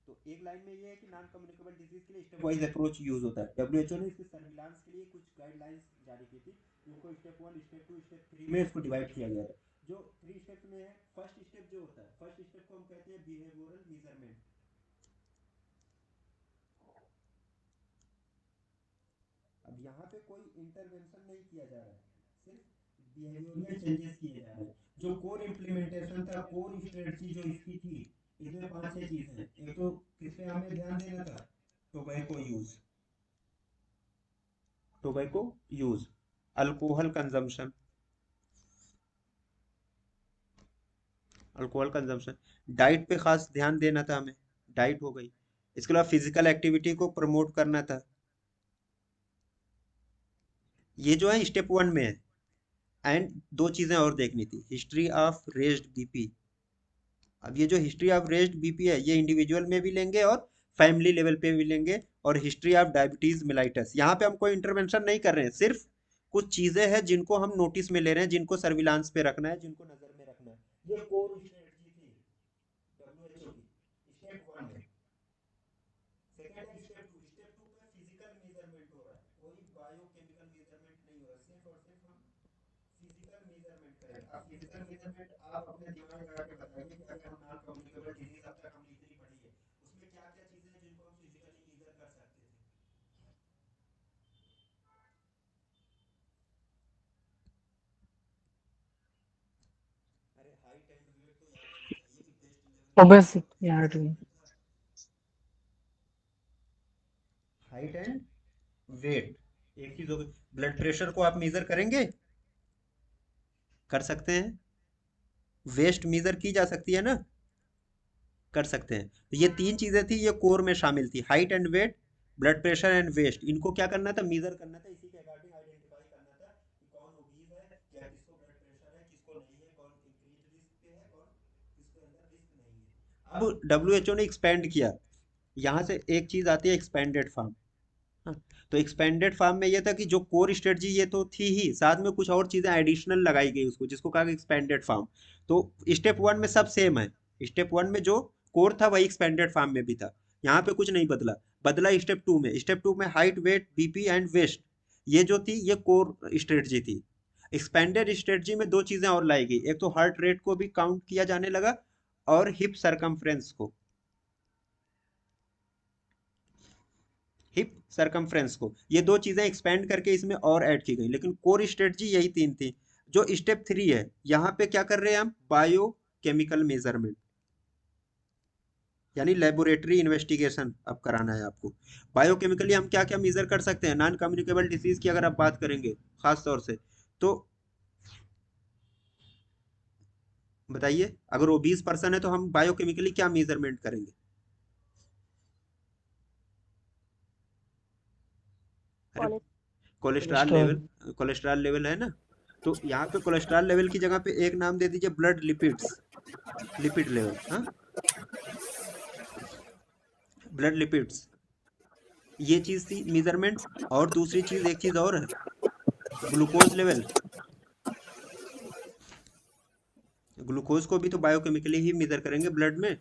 तो एक लाइन में ये है कि नॉन कम्युनिकेबल डिजीज के लिए स्टेप वाइज अप्रोच यूज होता है। डब्ल्यूएचओ ने इसके सर्विलांस के लिए कुछ गाइडलाइंस जारी की थी, जिनको स्टेप 1, स्टेप 2, स्टेप 3 में इसको डिवाइड किया गया था। जो 3 स्टेप्स में है, फर्स्ट स्टेप जो होता है, फर्स्ट स्टेप को हम कहते हैं बिहेवियरल मेजरमेंट। अब यहाँ पे कोई इंटरवेंशन नहीं किया जा रहा है, सिर्फ बिहेवियरल चेंजेस किए जा रहे हैं। जो कोर इम्प्लीमेंटेशन था, कोर स्ट्रेटजी जो इसकी थी, इसमें 5-6 चीज हैं। एक तो किस पे हमें ध्यान देना था, tobacco use, tobacco use, alcohol consumption, alcohol consumption, diet पे खास ध्यान देना था हमें, डाइट हो गई। इसके अलावा फिजिकल एक्टिविटी को प्रमोट करना था। ये जो है स्टेप 1 में है। एंड 2 चीजें और देखनी थी, हिस्ट्री ऑफ रेज्ड बीपी। अब ये जो हिस्ट्री ऑफ रेज्ड बीपी है, ये इंडिविजुअल में भी लेंगे और फैमिली लेवल पे भी लेंगे। और हिस्ट्री ऑफ डायबिटीज मिलाइटस, यहाँ पे हम कोई इंटरवेंशन नहीं कर रहे हैं, सिर्फ कुछ चीजें हैं जिनको हम नोटिस में ले रहे हैं, जिनको सर्विलांस पे रखना है, जिनको नजर में रखना है। ये कोर स्ट्रेटजी थी डब्ल्यूएचओ की स्टेप 1 में। सेकंड है स्टेप 2। स्टेप 2 पे फिजिकल मेजरमेंट हो रहा है, कोई बायोकेमिकल मेजरमेंट नहीं हो रहा, सिर्फ और सिर्फ हम फिजिकल मेजरमेंट करेंगे। अब फिजिकल मेजरमेंट आप अपने दिमाग लगा के बताइए कि अगर हम नॉन कम्युनिकेबल डिजीज अब तक हमने इतनी पढ़ी है, उसमें क्या क्या चीजें हैं जिनको हम फिजिकली मेजर कर सकते थे। अरे हाइट एंड वेट तो याद होना चाहिए कि बेस्ट लेवल का Obesity, कौन yeah, सा doing. था। हाइट एंड वेट एक चीज हो गई। ब्लड प्रेशर को आप मेजर करेंगे, कर सकते हैं। वेस्ट मेजर की जा सकती है ना, कर सकते हैं। तो ये 3 चीजें थी, ये कोर में शामिल थी, height and weight, blood pressure and waist. इनको क्या करना था, मेजर करना था, इसी के अकॉर्डिंग आइडेंटिफाई करना था कि कौन ओबीज है या किसको ब्लड प्रेशर है, किसको नहीं है, कौन इंक्रीज रिस्क पे है, कौन किसके अंदर रिस्क नहीं है। अब डब्ल्यूएचओ ने एक्सपेंड किया, यहाँ से एक चीज आती है एक्सपेंडेड फार्म। हाँ, तो एक्सपेंडेड फार्म में ये था कि जो कोर स्ट्रेटजी ये तो थी ही, साथ में कुछ और चीजें एडिशनल लगाई गई उसको, जिसको कहा एक्सपेंडेड फार्म। तो स्टेप 1 में सब सेम है, स्टेप 1 में जो कोर था वही एक्सपेंडेड फार्म में भी था, यहाँ पे कुछ नहीं बदला। बदला स्टेप 2 में, स्टेप 2 में height weight BP and waist, ये जो थी ये कोर स्ट्रेटजी थी। एक्सपेंडेड स्ट्रेटजी में दो चीजें और लाई गई, एक तो हार्ट रेट को भी काउंट किया जाने लगा और हिप सरकमफ्रेंस को, हिप सरकमफ्रेंस को, ये दो चीजें एक्सपेंड करके इसमें और ऐड की गई। लेकिन कोर स्ट्रेटजी यही तीन थी। जो स्टेप 3 है, यहाँ पे क्या कर रहे हैं हम, बायो केमिकल मेजरमेंट, यानी लेबोरेटरी इन्वेस्टिगेशन अब कराना है आपको। बायोकेमिकली हम क्या क्या मेजर कर सकते हैं, नॉन कम्युनिकेबल डिसीज की अगर आप बात करेंगे खास तौर से, तो बताइए, अगर वो 20% है तो हम बायोकेमिकली क्या मेजरमेंट करेंगे? अरे कोलेस्ट्रॉल लेवल, कोलेस्ट्रॉल लेवल है ना, तो यहाँ पे कोलेस्ट्रॉल लेवल की जगह पे एक नाम दे दीजिए ब्लड लिपिड्स, लिपिड लेवल, हाँ, ब्लड लिपिड्स, ये चीज थी मेजरमेंट। और दूसरी चीज, एक चीज और है, ग्लूकोज लेवल, ग्लूकोज को भी तो बायोकेमिकली ही मेजर करेंगे ब्लड में,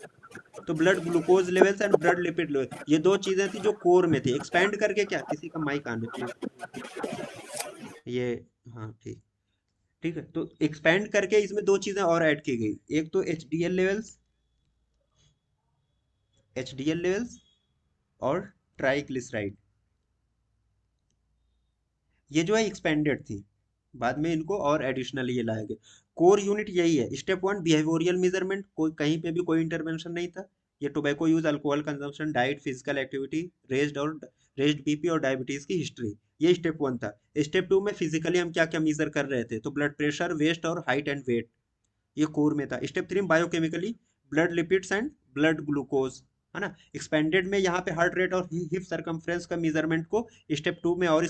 तो blood glucose levels and blood lipid level, ये दो चीजें थी जो कोर में थी। एक्सपेंड करके क्या, किसी का माइक आने प्लीज, ये, हाँ ठीक, ठीक है, तो एक्सपेंड करके इसमें दो चीजें और ऐड की गई, एक तो एचडीएल लेवल्स, एचडीएल लेवल्स और ट्राइग्लिसराइड, ये जो है एक्सपेंडेड थी, बाद में इनको और एडिशनल ये लाया गया। कोर यूनिट यही है। स्टेप 1 बिहेवियरल मेजरमेंट, कोई कहीं पे भी कोई इंटरवेंशन नहीं था। ये tobacco use, alcohol consumption, diet, physical activity, raised BP और डायबिटीज की हिस्ट्री, ये स्टेप 1 था। स्टेप 2 में फिजिकली हम क्या क्या मेजर कर रहे थे, तो ब्लड प्रेशर, वेस्ट और हाइट एंड वेट, ये कोर में था। स्टेप 3 में biochemically blood lipids and blood glucose, है ना। एक्सपेंडेड में यहाँ पे हार्ट रेट और हिप सरकमफ्रेंस का मेजरमेंट को स्टेप 2 में और